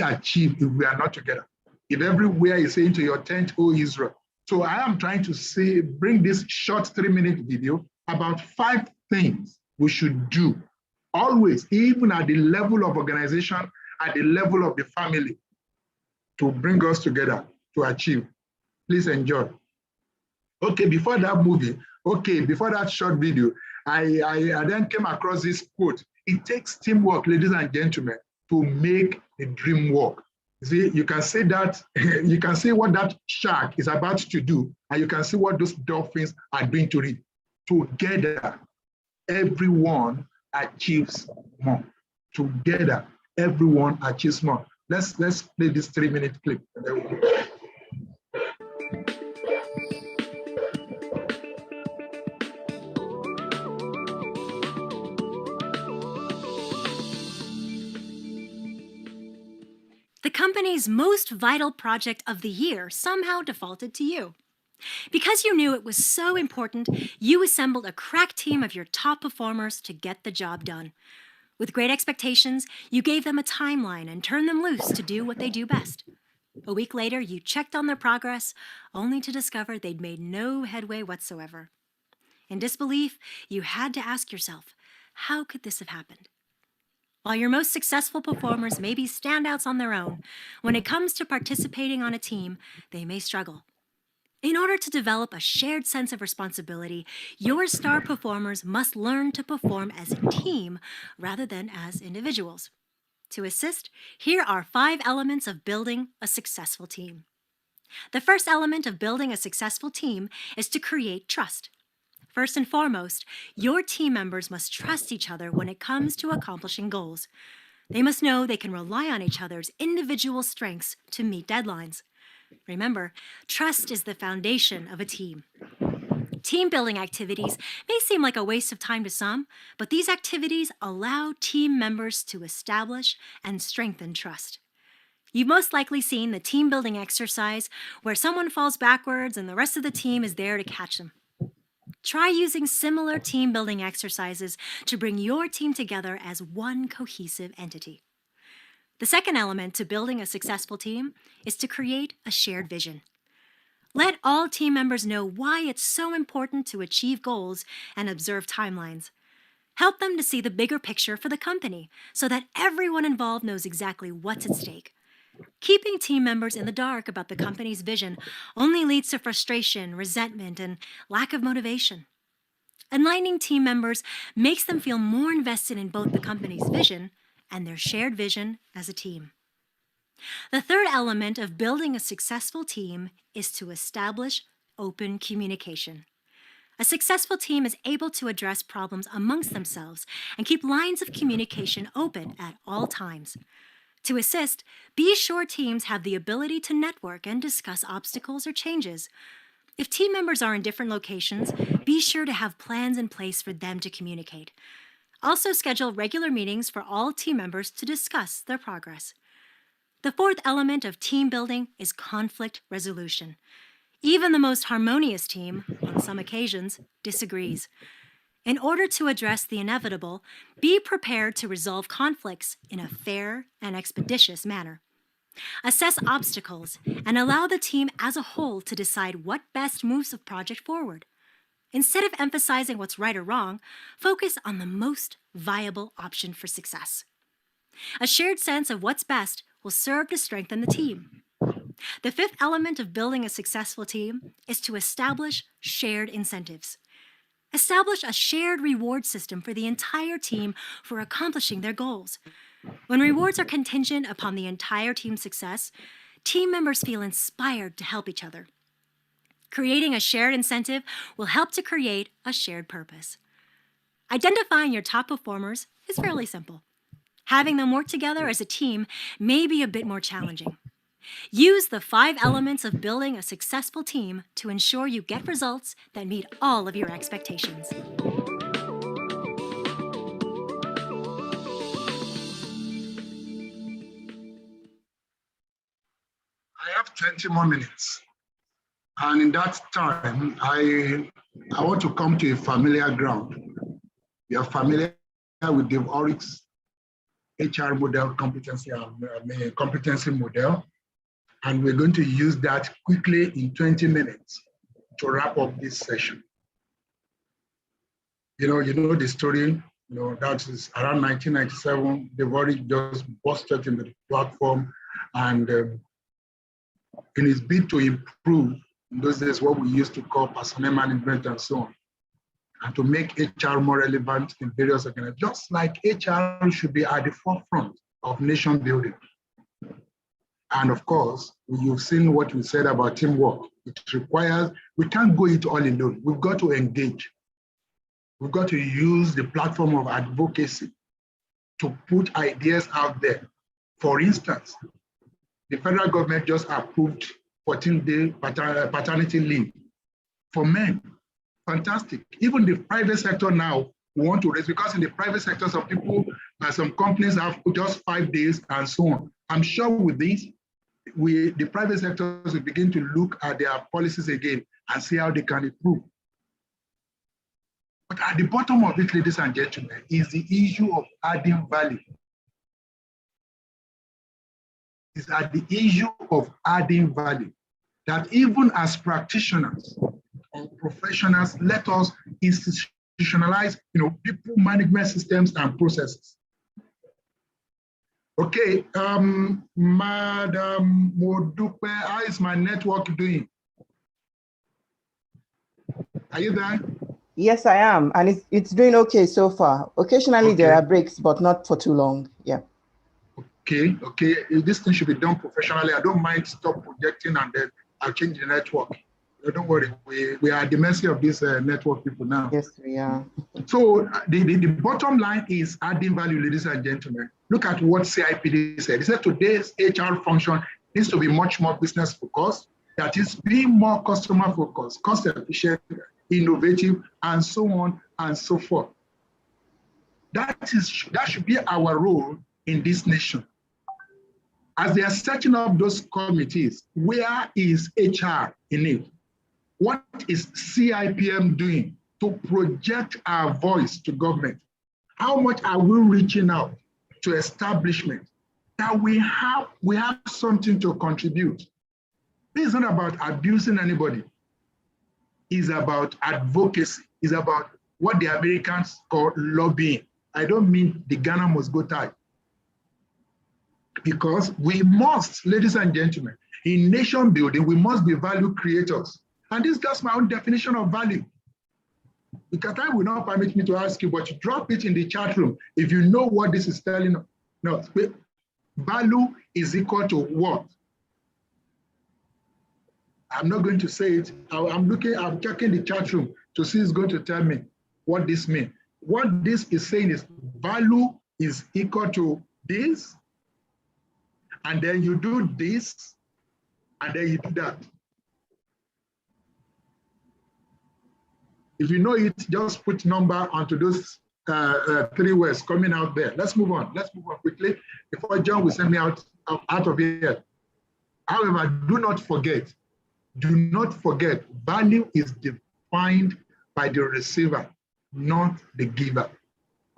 achieve if we are not together? If everywhere is saying to your tent, O Israel. So I am trying to bring this short 3-minute video about 5 things we should do always, even at the level of organization, at the level of the family, to bring us together to achieve. Please enjoy. Okay, before that short video, I then came across this quote. It takes teamwork, ladies and gentlemen, to make the dream work. See, you can see that, you can see what that shark is about to do, and you can see what those dolphins are doing to it. Together, everyone achieves more. Together, everyone achieves more. Let's play this 3-minute clip. The company's most vital project of the year somehow defaulted to you. Because you knew it was so important, you assembled a crack team of your top performers to get the job done. With great expectations, you gave them a timeline and turned them loose to do what they do best. A week later, you checked on their progress, only to discover they'd made no headway whatsoever. In disbelief, you had to ask yourself, how could this have happened? While your most successful performers may be standouts on their own, when it comes to participating on a team, they may struggle. In order to develop a shared sense of responsibility, your star performers must learn to perform as a team rather than as individuals. To assist, here are 5 elements of building a successful team. The first element of building a successful team is to create trust. First and foremost, your team members must trust each other when it comes to accomplishing goals. They must know they can rely on each other's individual strengths to meet deadlines. Remember, trust is the foundation of a team. Team building activities may seem like a waste of time to some, but these activities allow team members to establish and strengthen trust. You've most likely seen the team building exercise where someone falls backwards and the rest of the team is there to catch them. Try using similar team building exercises to bring your team together as one cohesive entity. The second element to building a successful team is to create a shared vision. Let all team members know why it's so important to achieve goals and observe timelines. Help them to see the bigger picture for the company so that everyone involved knows exactly what's at stake. Keeping team members in the dark about the company's vision only leads to frustration, resentment, and lack of motivation. Enlightening team members makes them feel more invested in both the company's vision and their shared vision as a team. The third element of building a successful team is to establish open communication. A successful team is able to address problems amongst themselves and keep lines of communication open at all times. To assist, be sure teams have the ability to network and discuss obstacles or changes. If team members are in different locations, be sure to have plans in place for them to communicate. Also schedule regular meetings for all team members to discuss their progress. The fourth element of team building is conflict resolution. Even the most harmonious team, on some occasions, disagrees. In order to address the inevitable, be prepared to resolve conflicts in a fair and expeditious manner. Assess obstacles and allow the team as a whole to decide what best moves the project forward. Instead of emphasizing what's right or wrong, focus on the most viable option for success. A shared sense of what's best will serve to strengthen the team. The fifth element of building a successful team is to establish shared incentives. Establish a shared reward system for the entire team for accomplishing their goals. When rewards are contingent upon the entire team's success, team members feel inspired to help each other. Creating a shared incentive will help to create a shared purpose. Identifying your top performers is fairly simple. Having them work together as a team may be a bit more challenging. Use the 5 elements of building a successful team to ensure you get results that meet all of your expectations. I have 20 more minutes. And in that time, I want to come to a familiar ground. We are familiar with Dave Ulrich's HR model, competency model. And we're going to use that quickly in 20 minutes to wrap up this session. You know the story, that is around 1997, Dave Ulrich just busted into the platform, and in his bid to improve, in those days, what we used to call personnel management and so on, and to make HR more relevant in various organizations, just like HR should be at the forefront of nation building. And of course, you've seen what we said about teamwork. It requires, we can't go it all alone. We've got to engage. We've got to use the platform of advocacy to put ideas out there. For instance, the federal government just approved 14-day paternity leave for men. Fantastic. Even the private sector now want to raise, because in the private sector, some people, some companies have just 5 days and so on. I'm sure with this, the private sector will begin to look at their policies again and see how they can improve. But at the bottom of it, ladies and gentlemen, is the issue of adding value. It's at the issue of adding value that even as practitioners or professionals, let us institutionalize, people management systems and processes. Okay, Madam Modupe, how is my network doing? Are you there? Yes, I am, and it's doing okay so far. Occasionally there are breaks, but not for too long. Yeah. Okay. This thing should be done professionally. I don't mind stop projecting and then I'll change the network. Don't worry, we are at the mercy of these network people now. Yes, we are. So the bottom line is adding value, ladies and gentlemen. Look at what CIPD said. He said today's HR function needs to be much more business focused, that is being more customer focused, cost efficient, innovative, and so on and so forth. That should be our role in this nation. As they are setting up those committees, where is HR in it? What is CIPM doing to project our voice to government? How much are we reaching out to establishment that we have something to contribute? This is not about abusing anybody. It's about advocacy. It's about what the Americans call lobbying. I don't mean the Ghana must go tie. Because we must, ladies and gentlemen, in nation building, we must be value creators. And this is just my own definition of value. Because time will not permit me to ask you, but you drop it in the chat room if you know what this is telling us. No, value is equal to what? I'm not going to say it. I'm checking the chat room to see it's going to tell me what this means. What this is saying is value is equal to this, and then you do this, and then you do that. If you know it, just put number onto those 3 words coming out there. Let's move on. Let's move on quickly before John will send me out of here. However, do not forget, value is defined by the receiver, not the giver.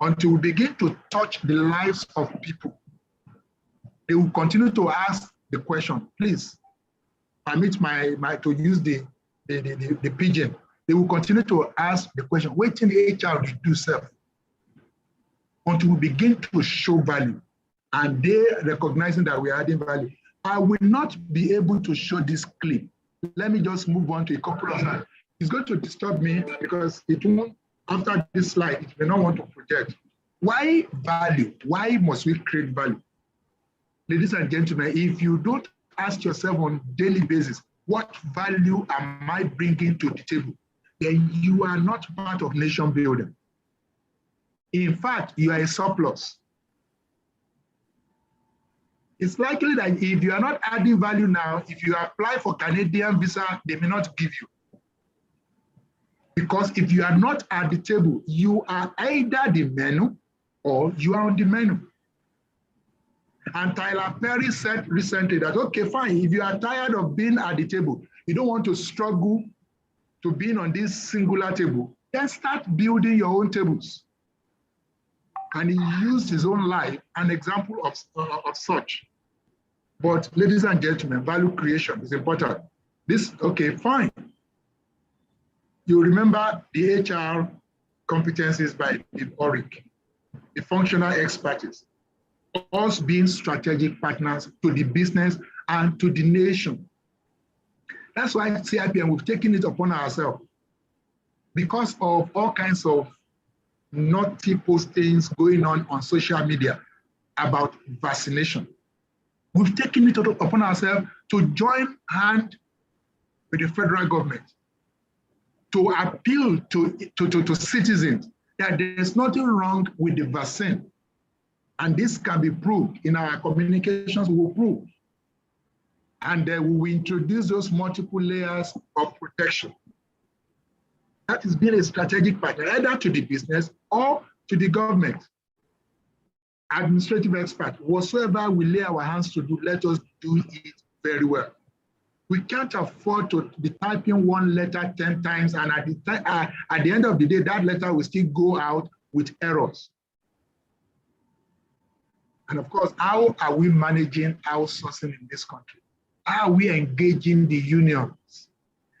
Until we begin to touch the lives of people, they will continue to ask the question. Please permit my to use the pigeon. They will continue to ask the question, what in the HR we do self? Until we begin to show value and they recognizing that we are adding value. I will not be able to show this clip. Let me just move on to a couple of slides. It's going to disturb me because it won't, after this slide, it may not want to project. Why value? Why must we create value? Ladies and gentlemen, if you don't ask yourself on a daily basis, what value am I bringing to the table? Then you are not part of nation building. In fact, you are a surplus. It's likely that if you are not adding value now, if you apply for Canadian visa, they may not give you. Because if you are not at the table, you are either the menu or you are on the menu. And Tyler Perry said recently that, okay, fine, if you are tired of being at the table, you don't want to struggle to being on this singular table, then start building your own tables. And he used his own life, an example of such. But ladies and gentlemen, value creation is important. Okay, fine. You remember the HR competencies by the ORIC, the functional expertise, us being strategic partners to the business and to the nation. That's why CIPM, we've taken it upon ourselves because of all kinds of naughty postings going on social media about vaccination. We've taken it upon ourselves to join hand with the federal government to appeal to citizens that there's nothing wrong with the vaccine. And this can be proved in our communications, we will prove. And then we will introduce those multiple layers of protection. That is being a strategic partner, either to the business or to the government. Administrative expert, whatsoever we lay our hands to do, let us do it very well. We can't afford to be typing one letter 10 times, and at the end of the day, that letter will still go out with errors. And of course, how are we managing outsourcing in this country? How are we engaging the unions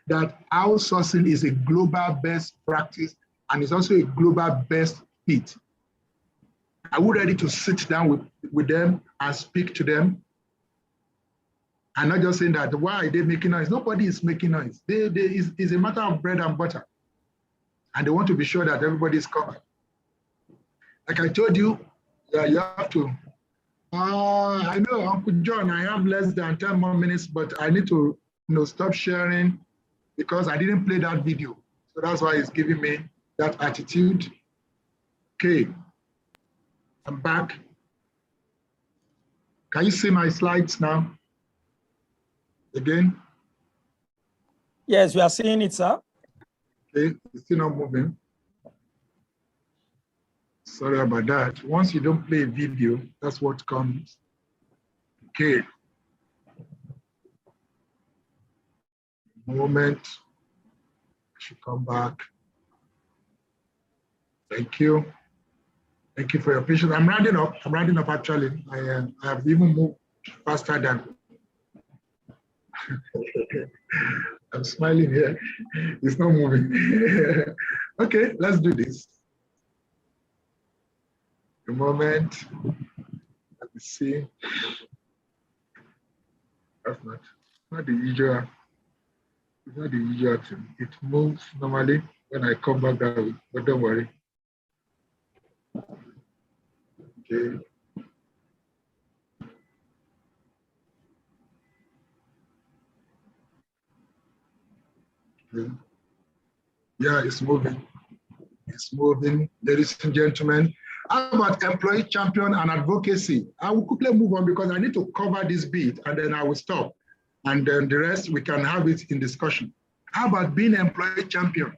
that outsourcing is a global best practice and is also a global best fit? Are we ready to sit down with them and speak to them? And not just saying that, why are they making noise? Nobody is making noise. It's a matter of bread and butter. And they want to be sure that everybody is covered. Like I told you, you have to. I know, Uncle John, I have less than 10 more minutes, but I need to stop sharing because I didn't play that video. So that's why it's giving me that attitude. Okay, I'm back. Can you see my slides now? Again? Yes, we are seeing it, sir. Okay, it's still not moving. Sorry about that. Once you don't play a video, that's what comes. Okay. Moment. I should come back. Thank you. Thank you for your patience. I'm rounding up. I'm rounding up actually. I have even moved faster than. I'm smiling here. It's not moving. Okay, let's do this. A moment. Let me see. That's not the usual. It's not the usual thing. It moves normally when I come back that way, but don't worry. Okay. Okay. Yeah, it's moving. It's moving, ladies and gentlemen. How about employee champion and advocacy? I will quickly move on because I need to cover this bit and then I will stop. And then the rest, we can have it in discussion. How about being employee champion?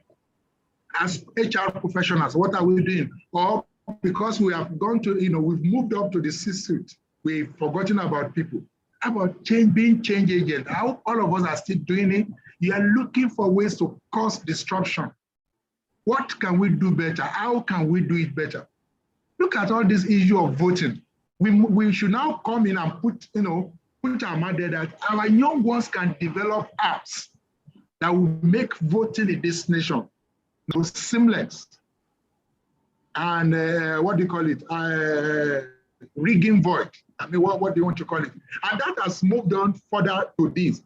As HR professionals, what are we doing? Or because we have gone to, we've moved up to the C-suite, we've forgotten about people. How about being change agent? How all of us are still doing it? You are looking for ways to cause disruption. What can we do better? How can we do it better? Look at all this issue of voting. We should now come in and put our mind there that our young ones can develop apps that will make voting in this nation seamless. And what do you call it? Rigging vote. I mean, what do you want to call it? And that has moved on further to this.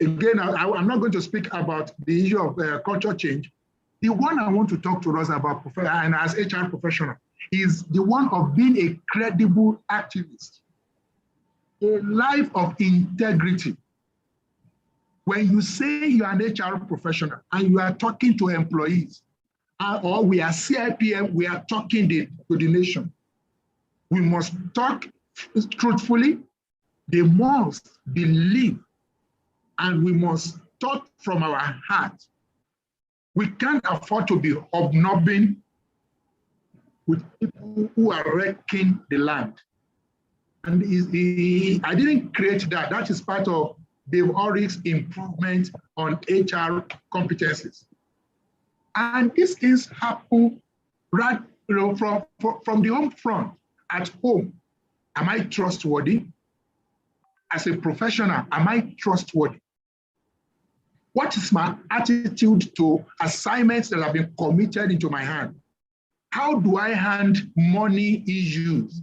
Again, I'm not going to speak about the issue of culture change. The one I want to talk to us about, and as HR professional, is the one of being a credible activist, a life of integrity. When you say you are an HR professional and you are talking to employees, or we are CIPM, we are talking to the nation. We must talk truthfully, they must believe, and we must talk from our heart. We can't afford to be hobnobbing with people who are wrecking the land. And I didn't create that. That is part of Dave Ulrich's improvement on HR competencies. And these things happen right from the home front, at home. Am I trustworthy? As a professional, am I trustworthy? What is my attitude to assignments that have been committed into my hand? How do I handle money issues?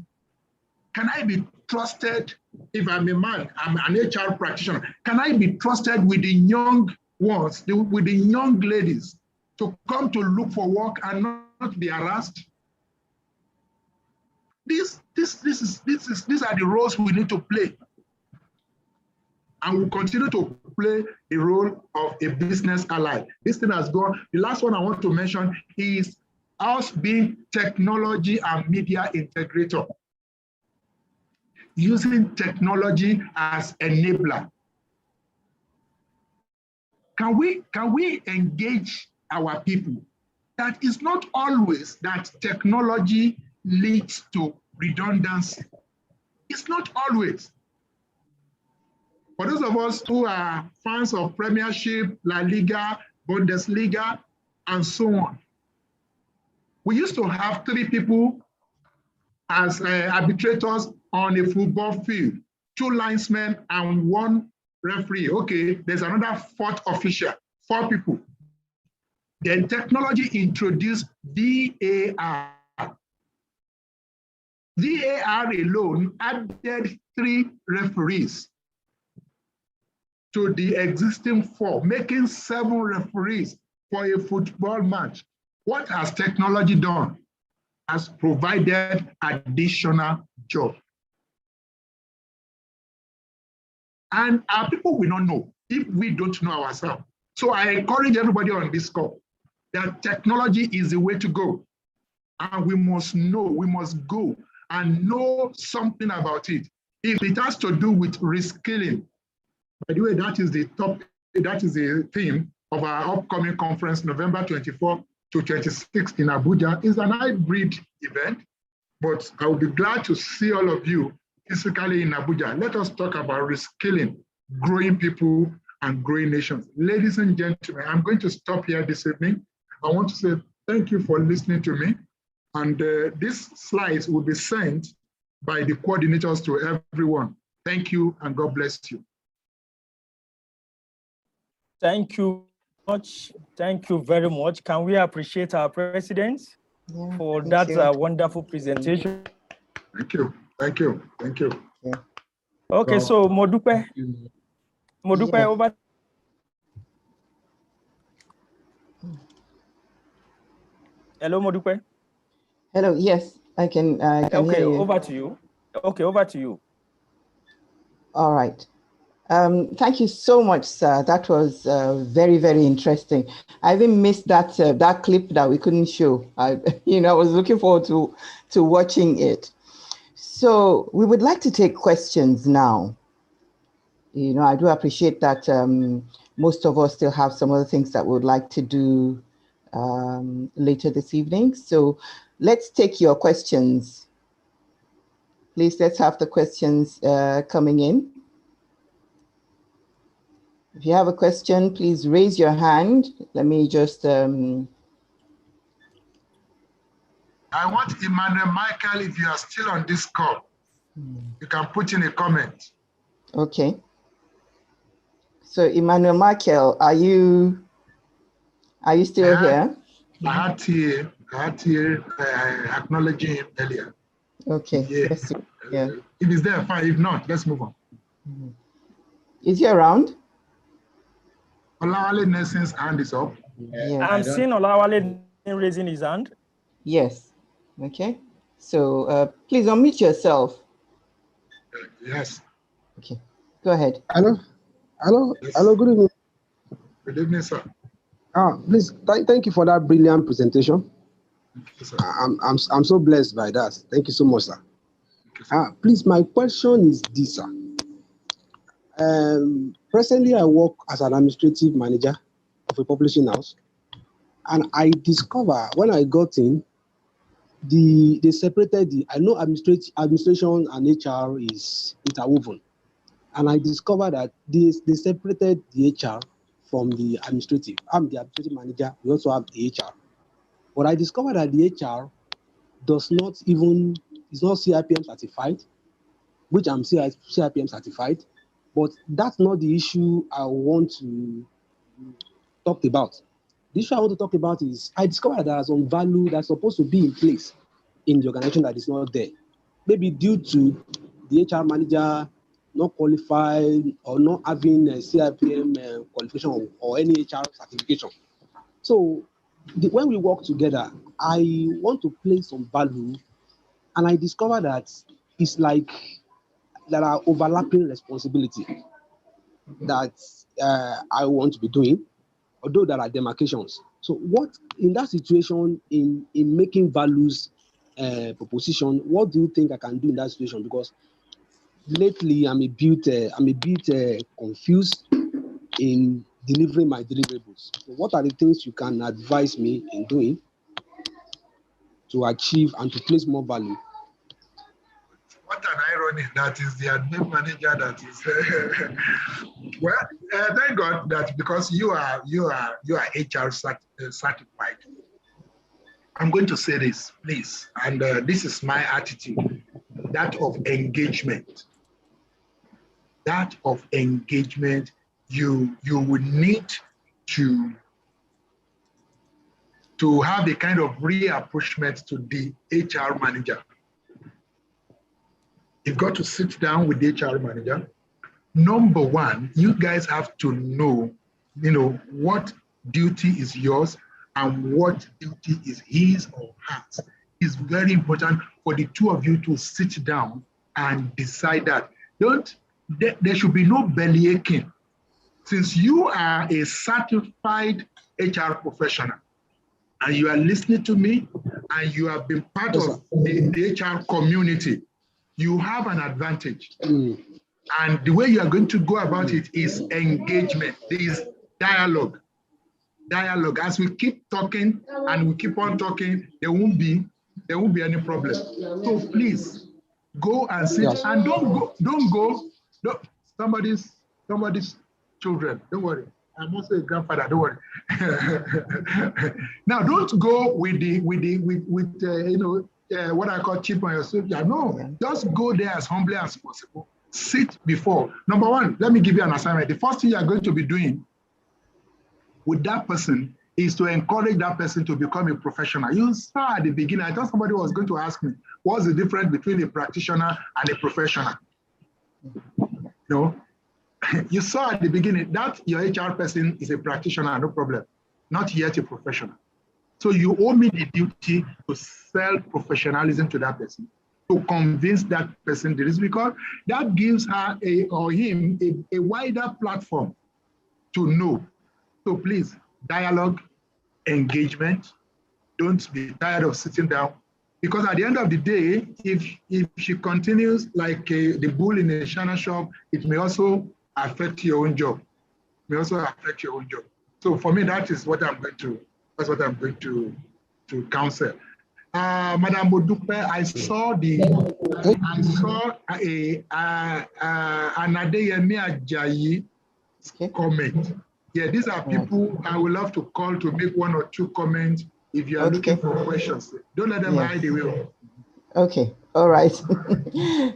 Can I be trusted if I'm a man, I'm an HR practitioner? Can I be trusted with the young ones, with the young ladies to come to look for work and not be harassed? These are the roles we need to play. and will continue to play a role of a business ally. This thing has gone. The last one I want to mention is us being technology and media integrator, using technology as enabler. Can we engage our people that it's not always that technology leads to redundancy? It's not always. For those of us who are fans of Premiership, La Liga, Bundesliga, and so on, we used to have 3 people as arbitrators on a football field, 2 linesmen and 1 referee. Okay, there's another 4th official, 4 people. Then technology introduced VAR. VAR alone added 3 referees to the existing 4, making 7 referees for a football match. What has technology done? Has provided additional job. And our people will not know if we don't know ourselves. So I encourage everybody on this call that technology is the way to go. And we must know, we must go and know something about it. If it has to do with reskilling, by the way, that is the theme of our upcoming conference, November 24 to 26 in Abuja. It's an hybrid event, but I will be glad to see all of you physically in Abuja. Let us talk about reskilling, growing people and growing nations. Ladies and gentlemen, I'm going to stop here this evening. I want to say thank you for listening to me. And these slides will be sent by the coordinators to everyone. Thank you and God bless you. Thank you much. Thank you very much. Can we appreciate our president for that wonderful presentation? Thank you. Thank you. Thank you. Yeah. Okay, so Modupe, over. Hello, Modupe. Hello. Yes, I can Okay, hear you. over to you. Okay, over to you. All right. Thank you so much, sir. That was very, very interesting. I even missed that that clip that we couldn't show. I was looking forward to watching it. So we would like to take questions now. I do appreciate that most of us still have some other things that we would like to do later this evening. So let's take your questions. Please, let's have the questions coming in. If you have a question, please raise your hand. Let me just... I want Emmanuel Michael, if you are still on this call, you can put in a comment. Okay. So Emmanuel Michael, are you still here? I had to acknowledging him earlier. Okay. Yeah. Yes, yeah. If he's there, fine. If not, let's move on. Is he around? Olawale Nelson's hand is up. Yeah. I'm seeing Olawale raising his hand. Yes. Okay. So please unmute yourself. Yes. Okay. Go ahead. Hello. Hello. Yes. Hello. Good evening. Good evening, sir. Please, thank you for that brilliant presentation. Thank you, sir. I'm so blessed by that. Thank you so much, sir. You, sir. Please, my question is this, sir. Presently, I work as an administrative manager of a publishing house, and I discover when I got in, they separated I know administration and HR is interwoven, and I discovered that they separated the HR from the administrative. I'm the administrative manager. We also have the HR, but I discovered that the HR is not CIPM certified, which I'm CIPM certified. But that's not the issue I want to talk about. The issue I want to talk about is I discovered there are some value that's supposed to be in place in the organization that is not there. Maybe due to the HR manager not qualified or not having a CIPM qualification or any HR certification. So when we work together, I want to place some value, and I discovered that it's like there are overlapping responsibility. that I want to be doing, although there are demarcations. So what, in that situation, in making values proposition, what do you think I can do in that situation? Because lately I'm a bit confused in delivering my deliverables. So what are the things you can advise me in doing to achieve and to place more value? What an irony, that is the admin manager that is well, thank God that because you are HR certified. I'm going to say this, please, and this is my attitude, that of engagement. That of engagement, you would need to have a kind of reapproachment to the HR manager. You've got to sit down with the HR manager. Number one, you guys have to know, what duty is yours and what duty is his or hers. It's very important for the two of you to sit down and decide that. There should be no belly aching. Since you are a certified HR professional and you are listening to me and you have been part of the HR community, you have an advantage. And the way you are going to go about it is engagement. There is dialogue. Dialogue. As we keep talking and we keep on talking, there won't be any problem. So please go and sit and don't go. Somebody's children. Don't worry. I'm also a grandfather. Don't worry. Now don't go with what I call chip on your shoulder. No, just go there as humbly as possible. Sit before. Number one, let me give you an assignment. The first thing you are going to be doing with that person is to encourage that person to become a professional. You saw at the beginning, I thought somebody was going to ask me, what's the difference between a practitioner and a professional? No, you saw at the beginning that your HR person is a practitioner, no problem, not yet a professional. So you owe me the duty to sell professionalism to that person, to convince that person this, because that gives her or him a wider platform to know. So please, dialogue, engagement. Don't be tired of sitting down, because at the end of the day, if she continues like the bull in a china shop, it may also affect your own job. It may also affect your own job. So for me, that is what I'm going to. That's what I'm going to counsel. Madam Modupe, I saw an Adeyemi Ajayi comment. Yeah, these are people I would love to call to make one or two comments if you are looking for questions. Don't let them hide away. Okay, all right.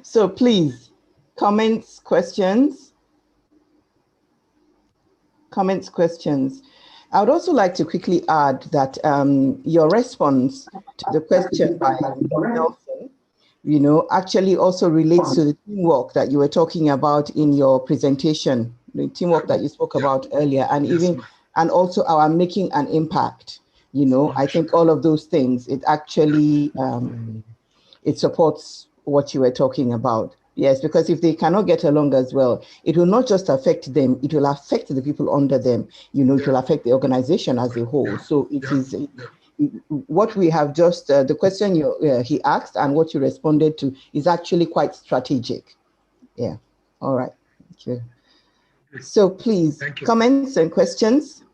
So please, comments, questions? Comments, questions. I would also like to quickly add that your response to the question by Nelson, actually also relates to the teamwork that you were talking about in your presentation, the teamwork that you spoke about earlier, and and also our making an impact. I think all of those things, it actually, it supports what you were talking about. Yes, because if they cannot get along as well, it will not just affect them, it will affect the people under them, it will affect the organization as a whole. So it is what we have just, the question he asked and what you responded to is actually quite strategic. Yeah, all right, thank you. So please, comments and questions?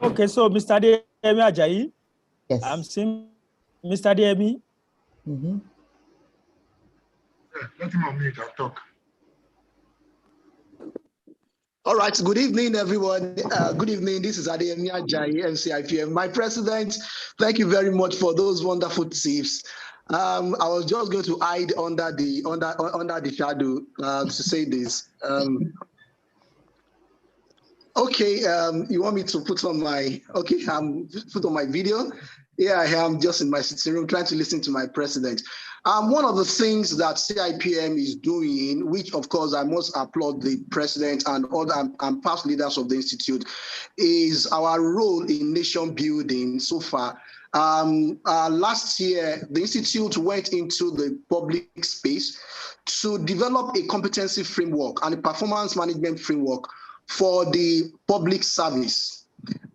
Okay, so Mr. Adeyemi Ajayi. Yes. I'm seeing Mr. Adeyemi. Let him unmute and talk. All right, good evening, everyone. Good evening. This is Adeyemi Ajayi, MCIPM. My president, thank you very much for those wonderful tips. I was just going to hide under the shadow to say this. Okay, you want me to put on my, put on my video? Here I am just in my sitting room trying to listen to my president. One of the things that CIPM is doing, which of course I must applaud the president and other and past leaders of the institute, is our role in nation building so far. Last year, the Institute went into the public space to develop a competency framework and a performance management framework for the public service.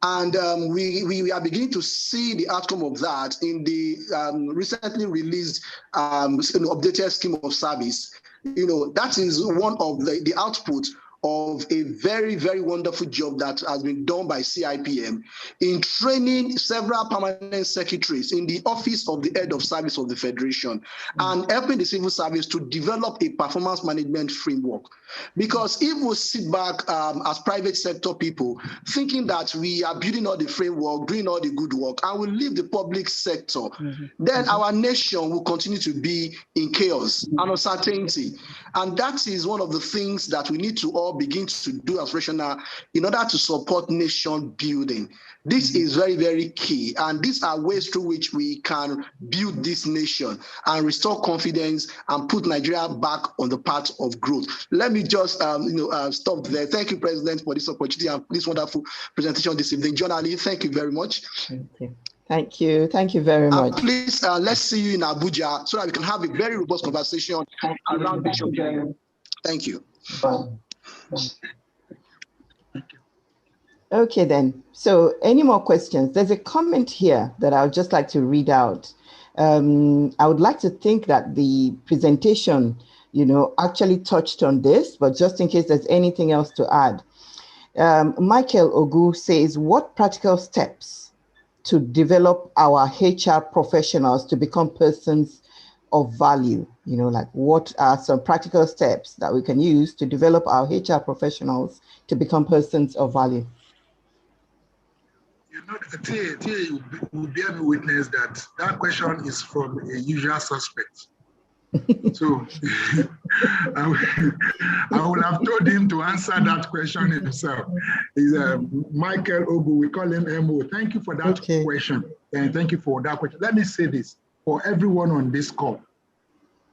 And we are beginning to see the outcome of that in the recently released updated scheme of service. That is one of the output of a very, very wonderful job that has been done by CIPM in training several permanent secretaries in the office of the head of service of the Federation and helping the civil service to develop a performance management framework. Because if we sit back as private sector people thinking that we are building all the framework, doing all the good work, and we leave the public sector, then our nation will continue to be in chaos and uncertainty. And that is one of the things that we need to all begin to do as rational in order to support nation building. This is very, very key. And these are ways through which we can build this nation and restore confidence and put Nigeria back on the path of growth. Let me just stop there. Thank you, President, for this opportunity and this wonderful presentation this evening. John Ali, thank you very much. Thank you. Thank you very much. Please, let's see you in Abuja so that we can have a very robust conversation around this subject. Thank you. Okay, then. So any more questions? There's a comment here that I would just like to read out. I would like to think that the presentation, actually touched on this, but just in case there's anything else to add. Michael Ogu says, what practical steps to develop our HR professionals to become persons of value? Like what are some practical steps that we can use to develop our HR professionals to become persons of value? You will bear me witness that question is from a usual suspect. So I would have told him to answer that question himself. He's Michael Ogu, we call him MO. Thank you for that question. And thank you for that question. Let me say this for everyone on this call.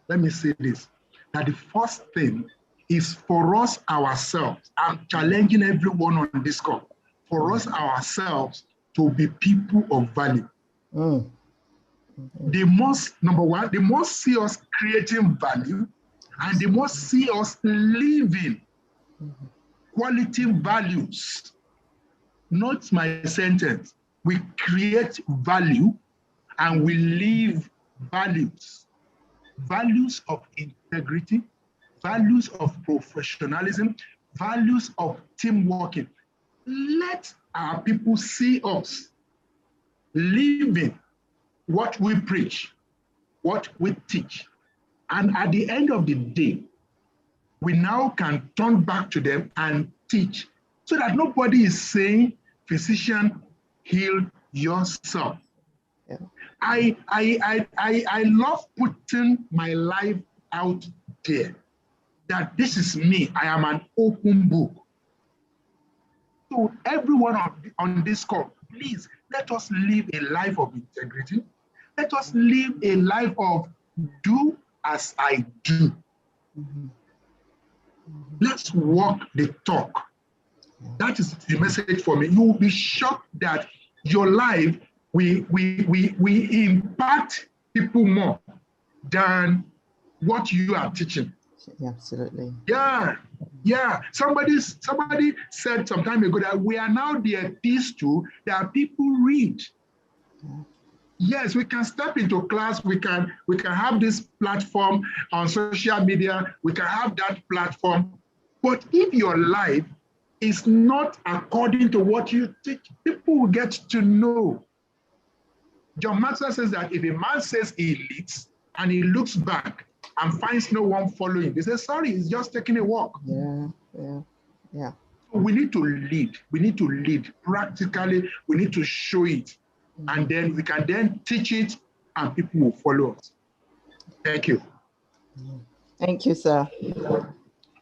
Let me say this, that the first thing is for us ourselves. I'm challenging everyone on this call, for us ourselves to be people of value. They must, number one, they must see us creating value, and they must see us living quality values. Not my sentence. We create value and we live values. Values of integrity, values of professionalism, values of team working. Let our people see us living what we preach, what we teach. And at the end of the day, we now can turn back to them and teach so that nobody is saying, physician, heal yourself. Yeah. I love putting my life out there, that this is me, I am an open book. So everyone on this call, please let us live a life of integrity. Let us live a life of do as I do. Let's walk the talk. That is the message for me. You will be shocked that your life, we impact people more than what you are teaching. Absolutely. Yeah. Somebody said some time ago that we are now the epistle that people read. Yes, we can step into class. We can have this platform on social media. We can have that platform. But if your life is not according to what you teach, people will get to know. John Maxwell says that if a man says he leads and he looks back and finds no one following, they say, sorry, he's just taking a walk. Yeah. So we need to lead. We need to lead practically. We need to show it. And then we can then teach it and people will follow us. Thank you. Thank you, sir.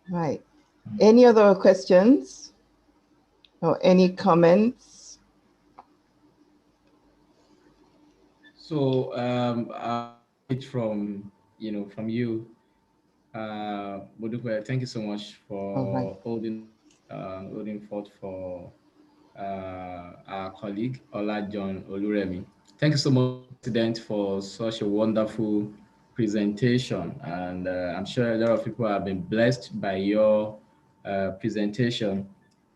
Right. Any other questions or any comments? So it's from you, Modupe. Thank you so much for holding forth for our colleague Ola John Oluremi. Thank you so much, President, for such a wonderful presentation. And I'm sure a lot of people have been blessed by your presentation.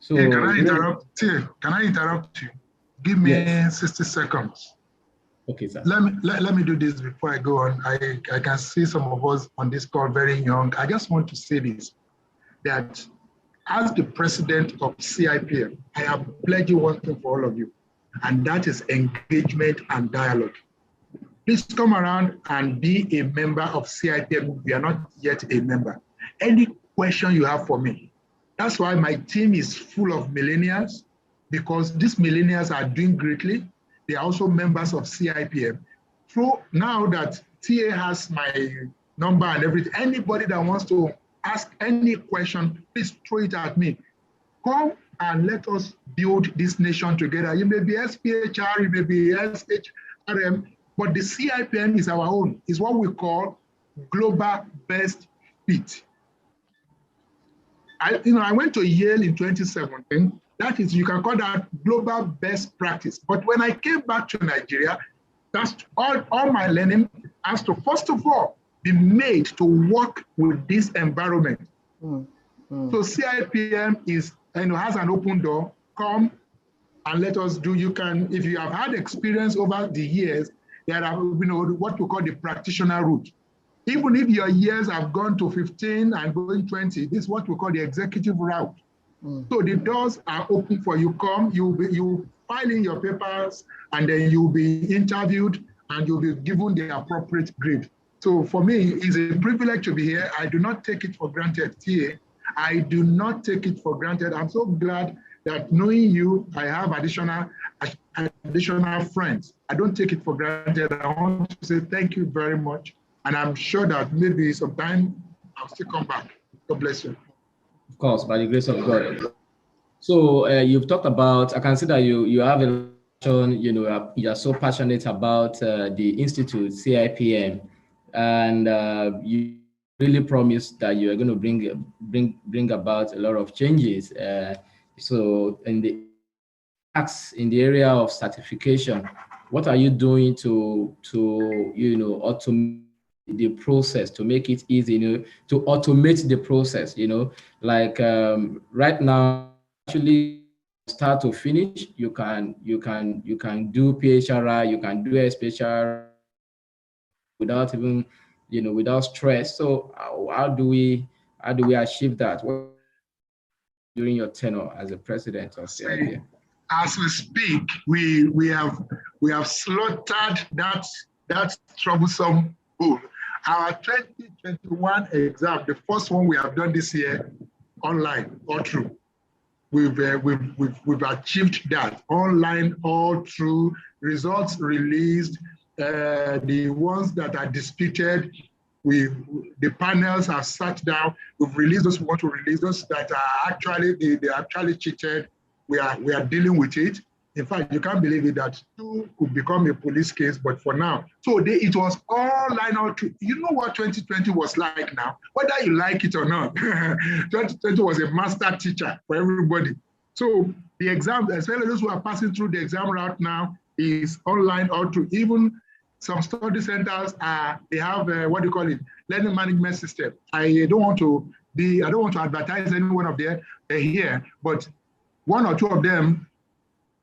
So, can I interrupt you? Can I interrupt you? Give me 60 seconds. Okay, sir. Let me do this before I go on. I can see some of us on this call very young. I just want to say this, that as the president of CIPM, I have pledged you one thing for all of you, and that is engagement and dialogue. Please come around and be a member of CIPM if you are not yet a member. Any question you have for me. That's why my team is full of millennials, because these millennials are doing greatly. They are also members of CIPM. So now that TA has my number and everything, anybody that wants to ask any question, please throw it at me. Come and let us build this nation together. You may be SPHR, you may be SHRM, but the CIPM is our own. It's what we call global best fit. I went to Yale in 2017. That is, you can call that global best practice. But when I came back to Nigeria, that's all my learning has to, first of all, be made to work with this environment. So CIPM is, has an open door. Come and let us do. You can, if you have had experience over the years, there are what we call the practitioner route. Even if your years have gone to 15 and going 20, this is what we call the executive route. So the doors are open for you. Come, you file in your papers, and then you'll be interviewed, and you'll be given the appropriate grade. So for me, it's a privilege to be here. I do not take it for granted, TA. I do not take it for granted. I'm so glad that knowing you, I have additional friends. I don't take it for granted. I want to say thank you very much. And I'm sure that maybe sometime I'll still come back. God bless you. Of course, by the grace of God. So you've talked about, I can see that you have a passion, you are so passionate about the Institute, CIPM, and you really promised that you are going to bring about a lot of changes. So in the area of certification, what are you doing to automate the process, to make it easy, to automate the process, like right now, actually start to finish, you can do PHRI, you can do SPHR without even, without stress. So how do we achieve that during your tenure as a president of CIPM? As we speak, we have slaughtered that troublesome bull. Our 2021 exam, the first one we have done this year, online, all through. We've achieved that, online, all through, results released, the ones that are disputed, the panels have sat down, we've released those we want to release, those that are actually, they actually cheated, we are dealing with it. In fact, you can't believe it that 2 could become a police case, but for now. So it was all line out. You know what 2020 was like now, whether you like it or not. 2020 was a master teacher for everybody. So the exam, especially those who are passing through the exam route now, is online all through. Even some study centers they have what do you call it, learning management system. I don't want to advertise any one of them here, but 1 or 2 of them,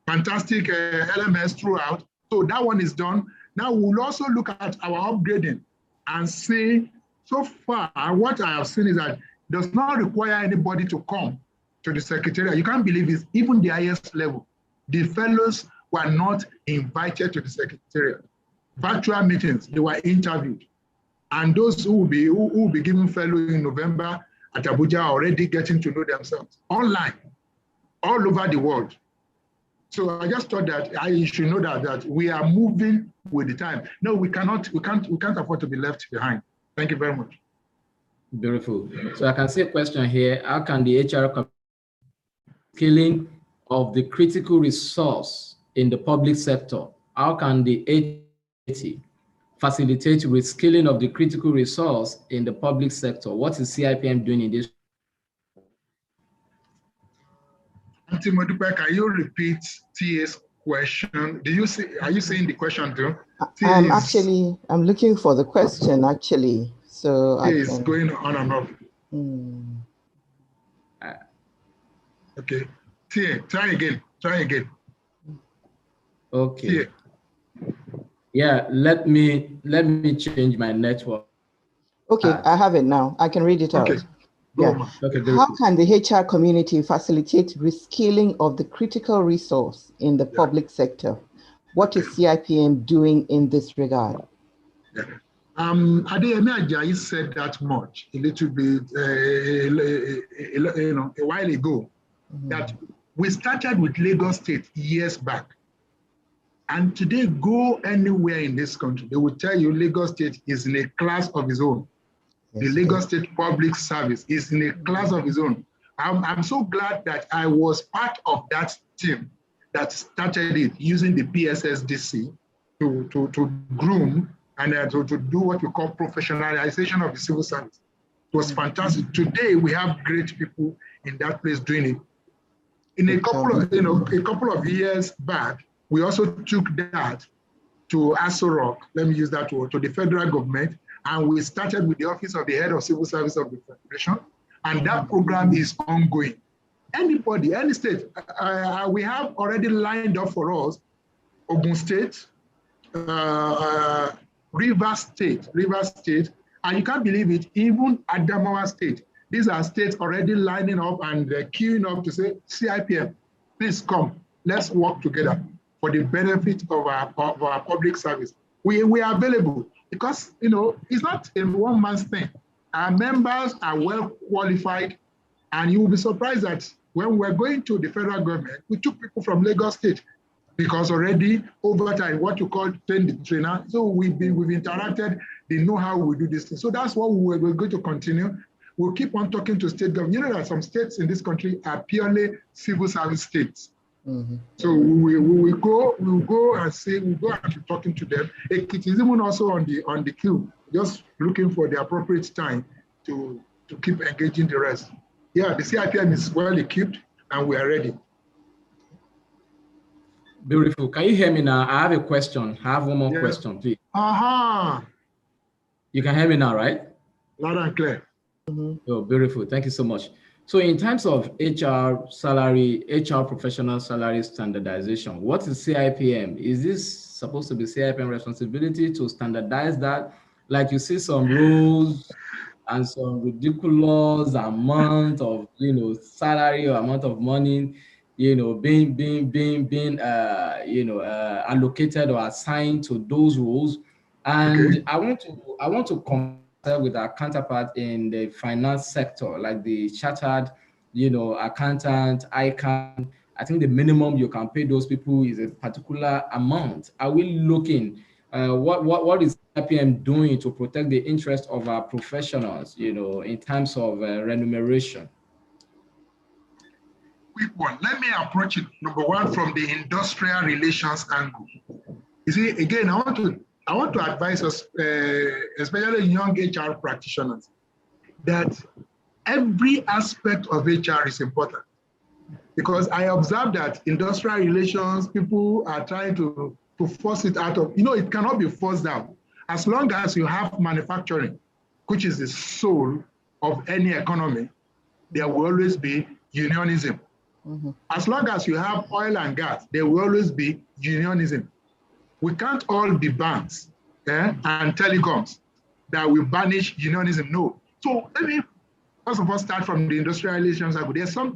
fantastic LMS throughout. So that one is done. Now we'll also look at our upgrading and see, so far, what I have seen is that it does not require anybody to come to the secretariat. You can't believe it, even the highest level. The fellows were not invited to the secretariat. Virtual meetings, they were interviewed. And those who will be given fellow in November at Abuja are already getting to know themselves online, all over the world. So I just thought that I should know that we are moving with the time. No, we can't afford to be left behind. Thank you very much. Beautiful. So I can see a question here. How can the HR scaling of the critical resource in the public sector? How can the HT facilitate reskilling of the critical resource in the public sector? What is CIPM doing in this? Auntie Modupe, can you repeat TA's question. Do you see? Are you seeing the question too? I'm looking for the question actually. So it's going on and off. Okay. Try again. Okay. Yeah, let me change my network. Okay, I have it now. I can read it out. Yeah. Okay, how can the HR community facilitate reskilling of the critical resource in the public sector? What is CIPM doing in this regard? Yeah. Adeyemi Ajayi said that much a little bit, a while ago, that we started with Lagos State years back. And today, go anywhere in this country, they will tell you Lagos State is in a class of its own. The Lagos State Public Service is in a class of its own. I'm so glad that I was part of that team that started it using the PSSDC to groom and to do what we call professionalization of the civil service. It was fantastic. Today, we have great people in that place doing it. In a couple of years back, we also took that to Aso Rock, let me use that word, to the federal government, and we started with the Office of the Head of Civil Service of the Federation, and that program is ongoing. Anybody, any state, we have already lined up for us Ogun State, Rivers State, and you can't believe it, even Adamawa State. These are states already lining up and queuing up to say, CIPM, please come, let's work together for the benefit of our public service. We are available because, it's not a one-man's thing. Our members are well qualified, and you will be surprised that when we're going to the federal government, we took people from Lagos State because already over time, what you call train the trainer. So we've interacted, they know how we do this thing. So that's what we're going to continue. We'll keep on talking to state government. You know that some states in this country are purely civil service states. So we'll go and say, we'll go and keep talking to them. It is even also on the queue, just looking for the appropriate time to keep engaging the rest. Yeah, the CIPM is well equipped and we are ready. Beautiful. Can you hear me now? I have a question. I have one more question, please. You can hear me now, right? Loud and clear. Oh, beautiful. Thank you so much. So in terms of HR professional salary standardization, what is CIPM? Is this supposed to be CIPM responsibility to standardize that? Like you see some rules and some ridiculous amount of, salary or amount of money, being allocated or assigned to those roles. And I want to compare with our counterpart in the finance sector, like the chartered, accountant, ICANN. I think the minimum you can pay those people is a particular amount. Are we looking, what is CIPM doing to protect the interest of our professionals, in terms of remuneration? Quick one. Let me approach it, number one, from the industrial relations angle. You see, again, I want to advise us, especially young HR practitioners, that every aspect of HR is important. Because I observe that industrial relations, people are trying to force it out of, it cannot be forced out. As long as you have manufacturing, which is the soul of any economy, there will always be unionism. As long as you have oil and gas, there will always be unionism. We can't all be banks and telecoms that will banish unionism. No. So let me first of all start from the industrial relations.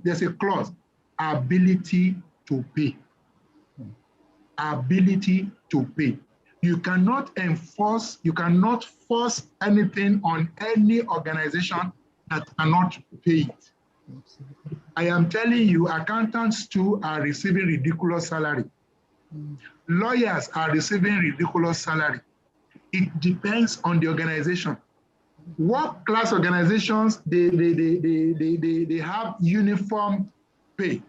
There's a clause, ability to pay. Ability to pay. You cannot force anything on any organization that cannot pay it. I am telling you, accountants too are receiving ridiculous salary. Lawyers are receiving ridiculous salary. It depends on the organization. Work-class organizations, they have uniform pay.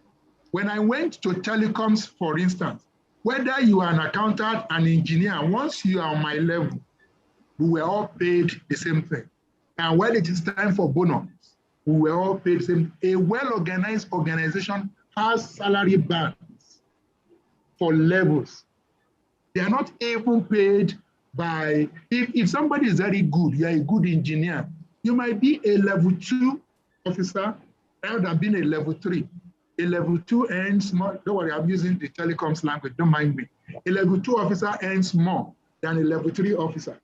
When I went to telecoms, for instance, whether you are an accountant, an engineer, once you are on my level, we were all paid the same thing. And when it is time for bonus, we were all paid the same. A well-organized organization has salary bands. for levels. They are not even paid by, if somebody is very good, you're a good engineer, you might be a level 2 officer rather than being a level 3. A level 2 earns more, don't worry, I'm using the telecoms language, don't mind me. A level 2 officer earns more than a level 3 officer.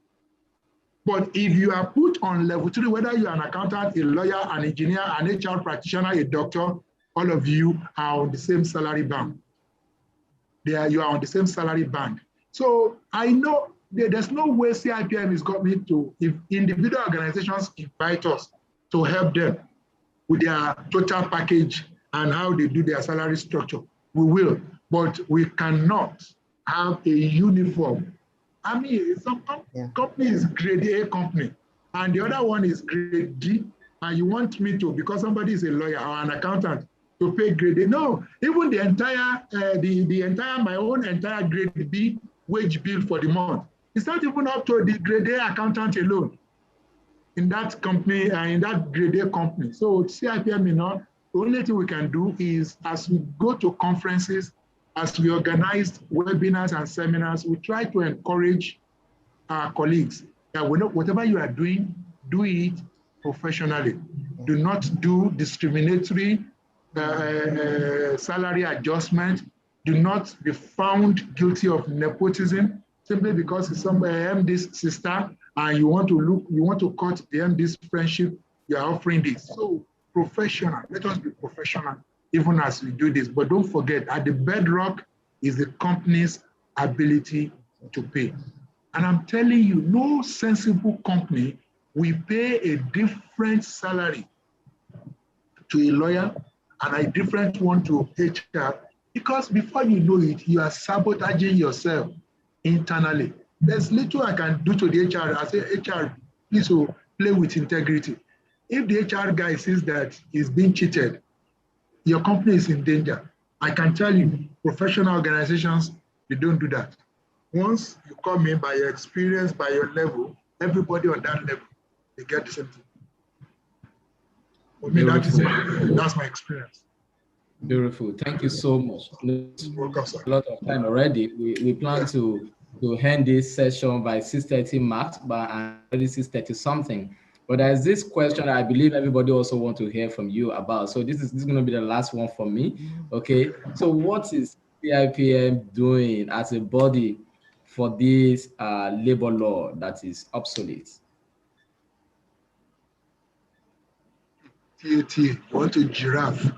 But if you are put on level 3, whether you're an accountant, a lawyer, an engineer, an HR practitioner, a doctor, all of you are on the same salary band. You are on the same salary band. So I know there's no way CIPM is going to, if individual organizations invite us to help them with their total package and how they do their salary structure, we will, but we cannot have a uniform. I mean, some company is grade A company, and the other one is grade D, and you want me to, because somebody is a lawyer or an accountant, to pay grade A. No, even the entire, my own entire grade B wage bill for the month, it's not even up to the grade A accountant alone in that company, in that grade A company. So CIPM, the only thing we can do is, as we go to conferences, as we organize webinars and seminars, we try to encourage our colleagues that whatever you are doing, do it professionally. Do not do discriminatory salary adjustment. Do not be found guilty of nepotism simply because it's some MD's sister and you want to cut the MD's friendship. You are offering this. So professional. Let us be professional even as we do this. But don't forget, at the bedrock is the company's ability to pay. And I'm telling you, no sensible company will pay a different salary to a lawyer and a different one to HR, because before you know it, you are sabotaging yourself internally. There's little I can do to the HR. I say, HR, please play with integrity. If the HR guy sees that he's being cheated, your company is in danger. I can tell you, professional organizations, they don't do that. Once you come in by your experience, by your level, everybody on that level, they get the same thing. For me, that's my experience. Beautiful. Thank you so much. Welcome, sir. A lot of time already. We plan to end this session by 6:30 marked, but already 6:30 something. But there's this question I believe everybody also want to hear from you about. So this is going to be the last one for me. Okay. So what is CIPM doing as a body for this labor law that is obsolete? TAT, you want to giraffe.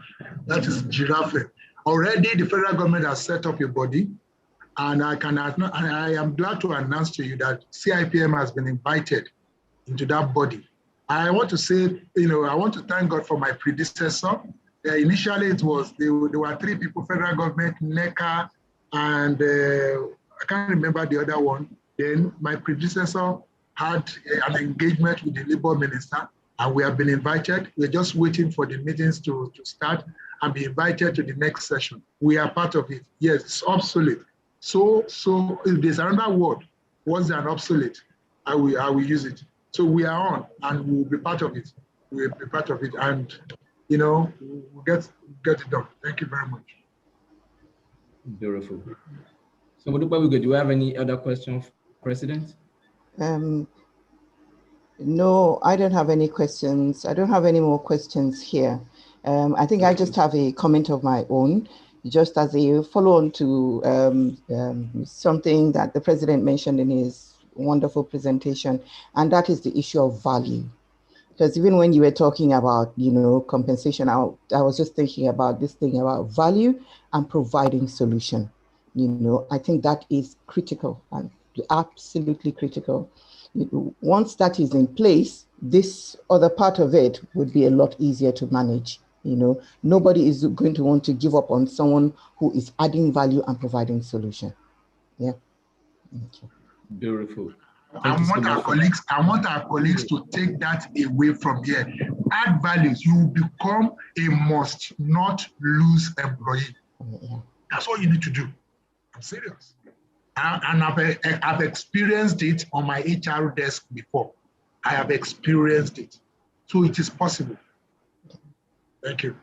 That is giraffe. Already the federal government has set up a body, and I am glad to announce to you that CIPM has been invited into that body. I want to say, I want to thank God for my predecessor. Initially, there were 3 people, federal government, NECA, and I can't remember the other one. Then my predecessor had an engagement with the labor minister, and we have been invited. We're just waiting for the meetings to start and be invited to the next session. We are part of it. Yes, it's obsolete. So if there's another word, what's an obsolete? I will use it. So we are on, and we'll be part of it. We'll be part of it, and we'll get it done. Thank you very much. Beautiful. So do you have any other questions, President? No, I don't have any questions. I don't have any more questions here. I think I just have a comment of my own, just as a follow-on to something that the President mentioned in his wonderful presentation, and that is the issue of value. Because even when you were talking about, compensation, I was just thinking about this thing about value and providing solution. I think that is critical and absolutely critical. Once that is in place, this other part of it would be a lot easier to manage. Nobody is going to want to give up on someone who is adding value and providing solution. Yeah. Thank you. Beautiful. I want our colleagues to take that away from here. Add values. You will become a must not lose employee. Yeah. That's all you need to do. I'm serious. And I've experienced it on my HR desk before. I have experienced it. So it is possible. Thank you.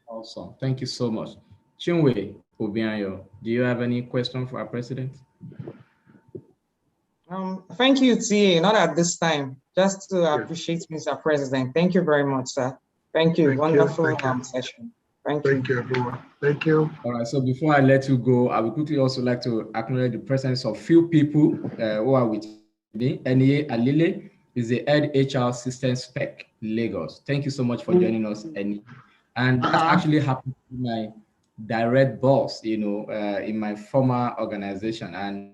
Awesome. Thank you so much. Chinwe Obianyo, do you have any question for our president? Thank you, TA. Not at this time. Just to appreciate Mr. President. Thank you very much, sir. Thank you. Wonderful session. Thank you, everyone. Thank you. All right. So before I let you go, I would quickly also like to acknowledge the presence of few people who are with me. Enie Alile is the head HR System Spec Lagos. Thank you so much for joining us, Enie. And that actually happened to my direct boss, in my former organization. And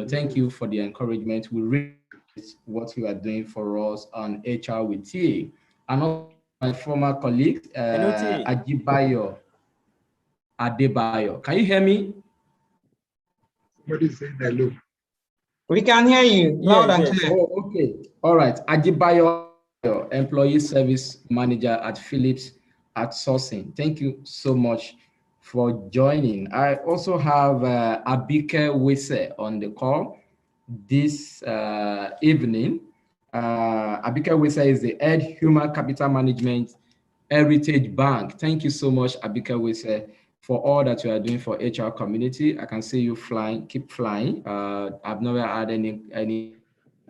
thank you for the encouragement. We really what you are doing for us on HR with TA. And also my former colleague, Ajibayo Adebayo. Can you hear me? Somebody saying hello. We can hear you loud and clear. Oh, okay. All right. Ajibayo, Employee Service Manager at Philips Outsourcing. Thank you so much for joining. I also have Abike Wise on the call this evening. Abike Wise is the head Human Capital Management Heritage Bank. Thank you so much, Abike Wise, for all that you are doing for HR community. I can see you flying, keep flying. I've never had any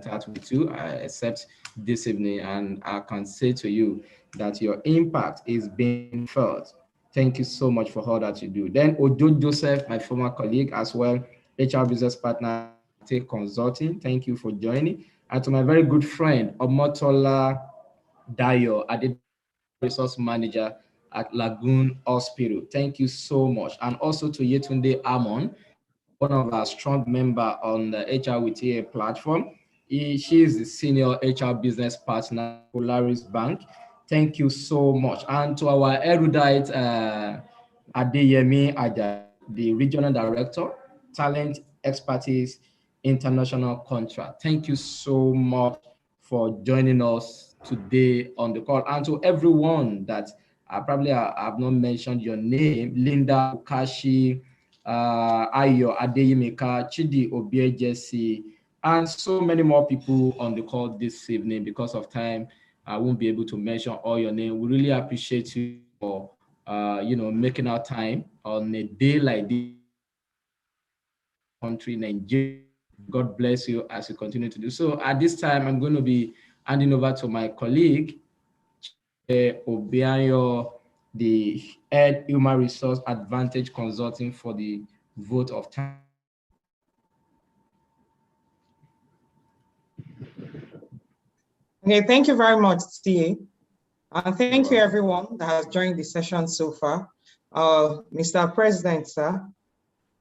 contact with you except this evening, and I can say to you that your impact is being felt. Thank you so much for all that you do. Then Ojo Joseph, my former colleague as well, HR business partner, Take Consulting. Thank you for joining. And to my very good friend, Omotola Dayo, Resource Manager at Lagoon Hospital. Thank you so much. And also to Yetunde Amon, one of our strong member on the HR with TA platform. She is the senior HR business partner, Polaris Bank. Thank you so much. And to our erudite Adeyemi Aja, the regional director, talent, expertise, international contract. Thank you so much for joining us today on the call. And to everyone that I have not mentioned your name, Linda Okashi, Ayo Adeyemeka, Chidi Obiejesi, and so many more people on the call this evening. Because of time, I won't be able to mention all your name. We really appreciate you for making our time on a day like this. Country Nigeria. God bless you as you continue to do so. At this time, I'm going to be handing over to my colleague, Obianyo, the head Human Resource Advantage Consulting, for the vote of time. Okay, thank you very much, TA. And thank you everyone that has joined the session so far. Mr. President, sir,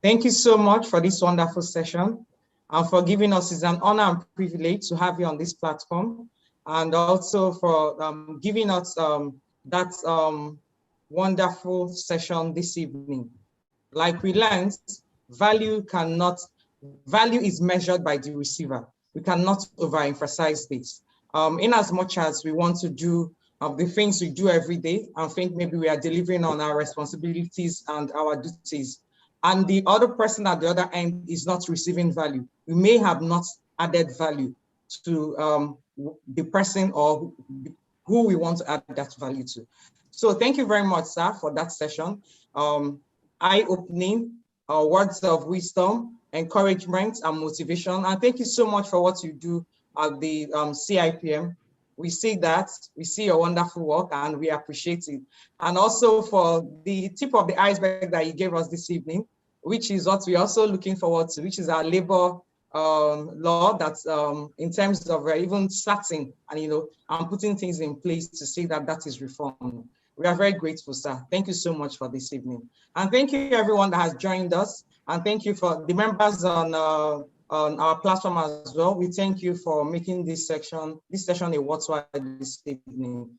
thank you so much for this wonderful session and for giving us. It's an honor and privilege to have you on this platform, and also for giving us that wonderful session this evening. Like we learned, value is measured by the receiver. We cannot overemphasize this. In as much as we want to do the things we do every day and think maybe we are delivering on our responsibilities and our duties, and the other person at the other end is not receiving value, we may have not added value to the person or who we want to add that value to. So thank you very much, sir, for that session. Eye-opening, words of wisdom, encouragement, and motivation. And thank you so much for what you do at the CIPM. We see that, we see your wonderful work, and we appreciate it. And also for the tip of the iceberg that you gave us this evening, which is what we're also looking forward to, which is our labor law that's in terms of even starting and putting things in place to see that that is reformed. We are very grateful, sir. Thank you so much for this evening. And thank you everyone that has joined us. And thank you for the members on our platform as well. We thank you for making this session a worthwhile this evening.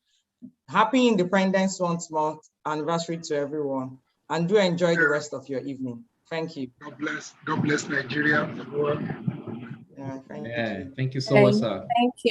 Happy Independence once more, anniversary to everyone. And do enjoy the rest of your evening. Thank you. God bless Nigeria. Thank you so much, sir. Thank you.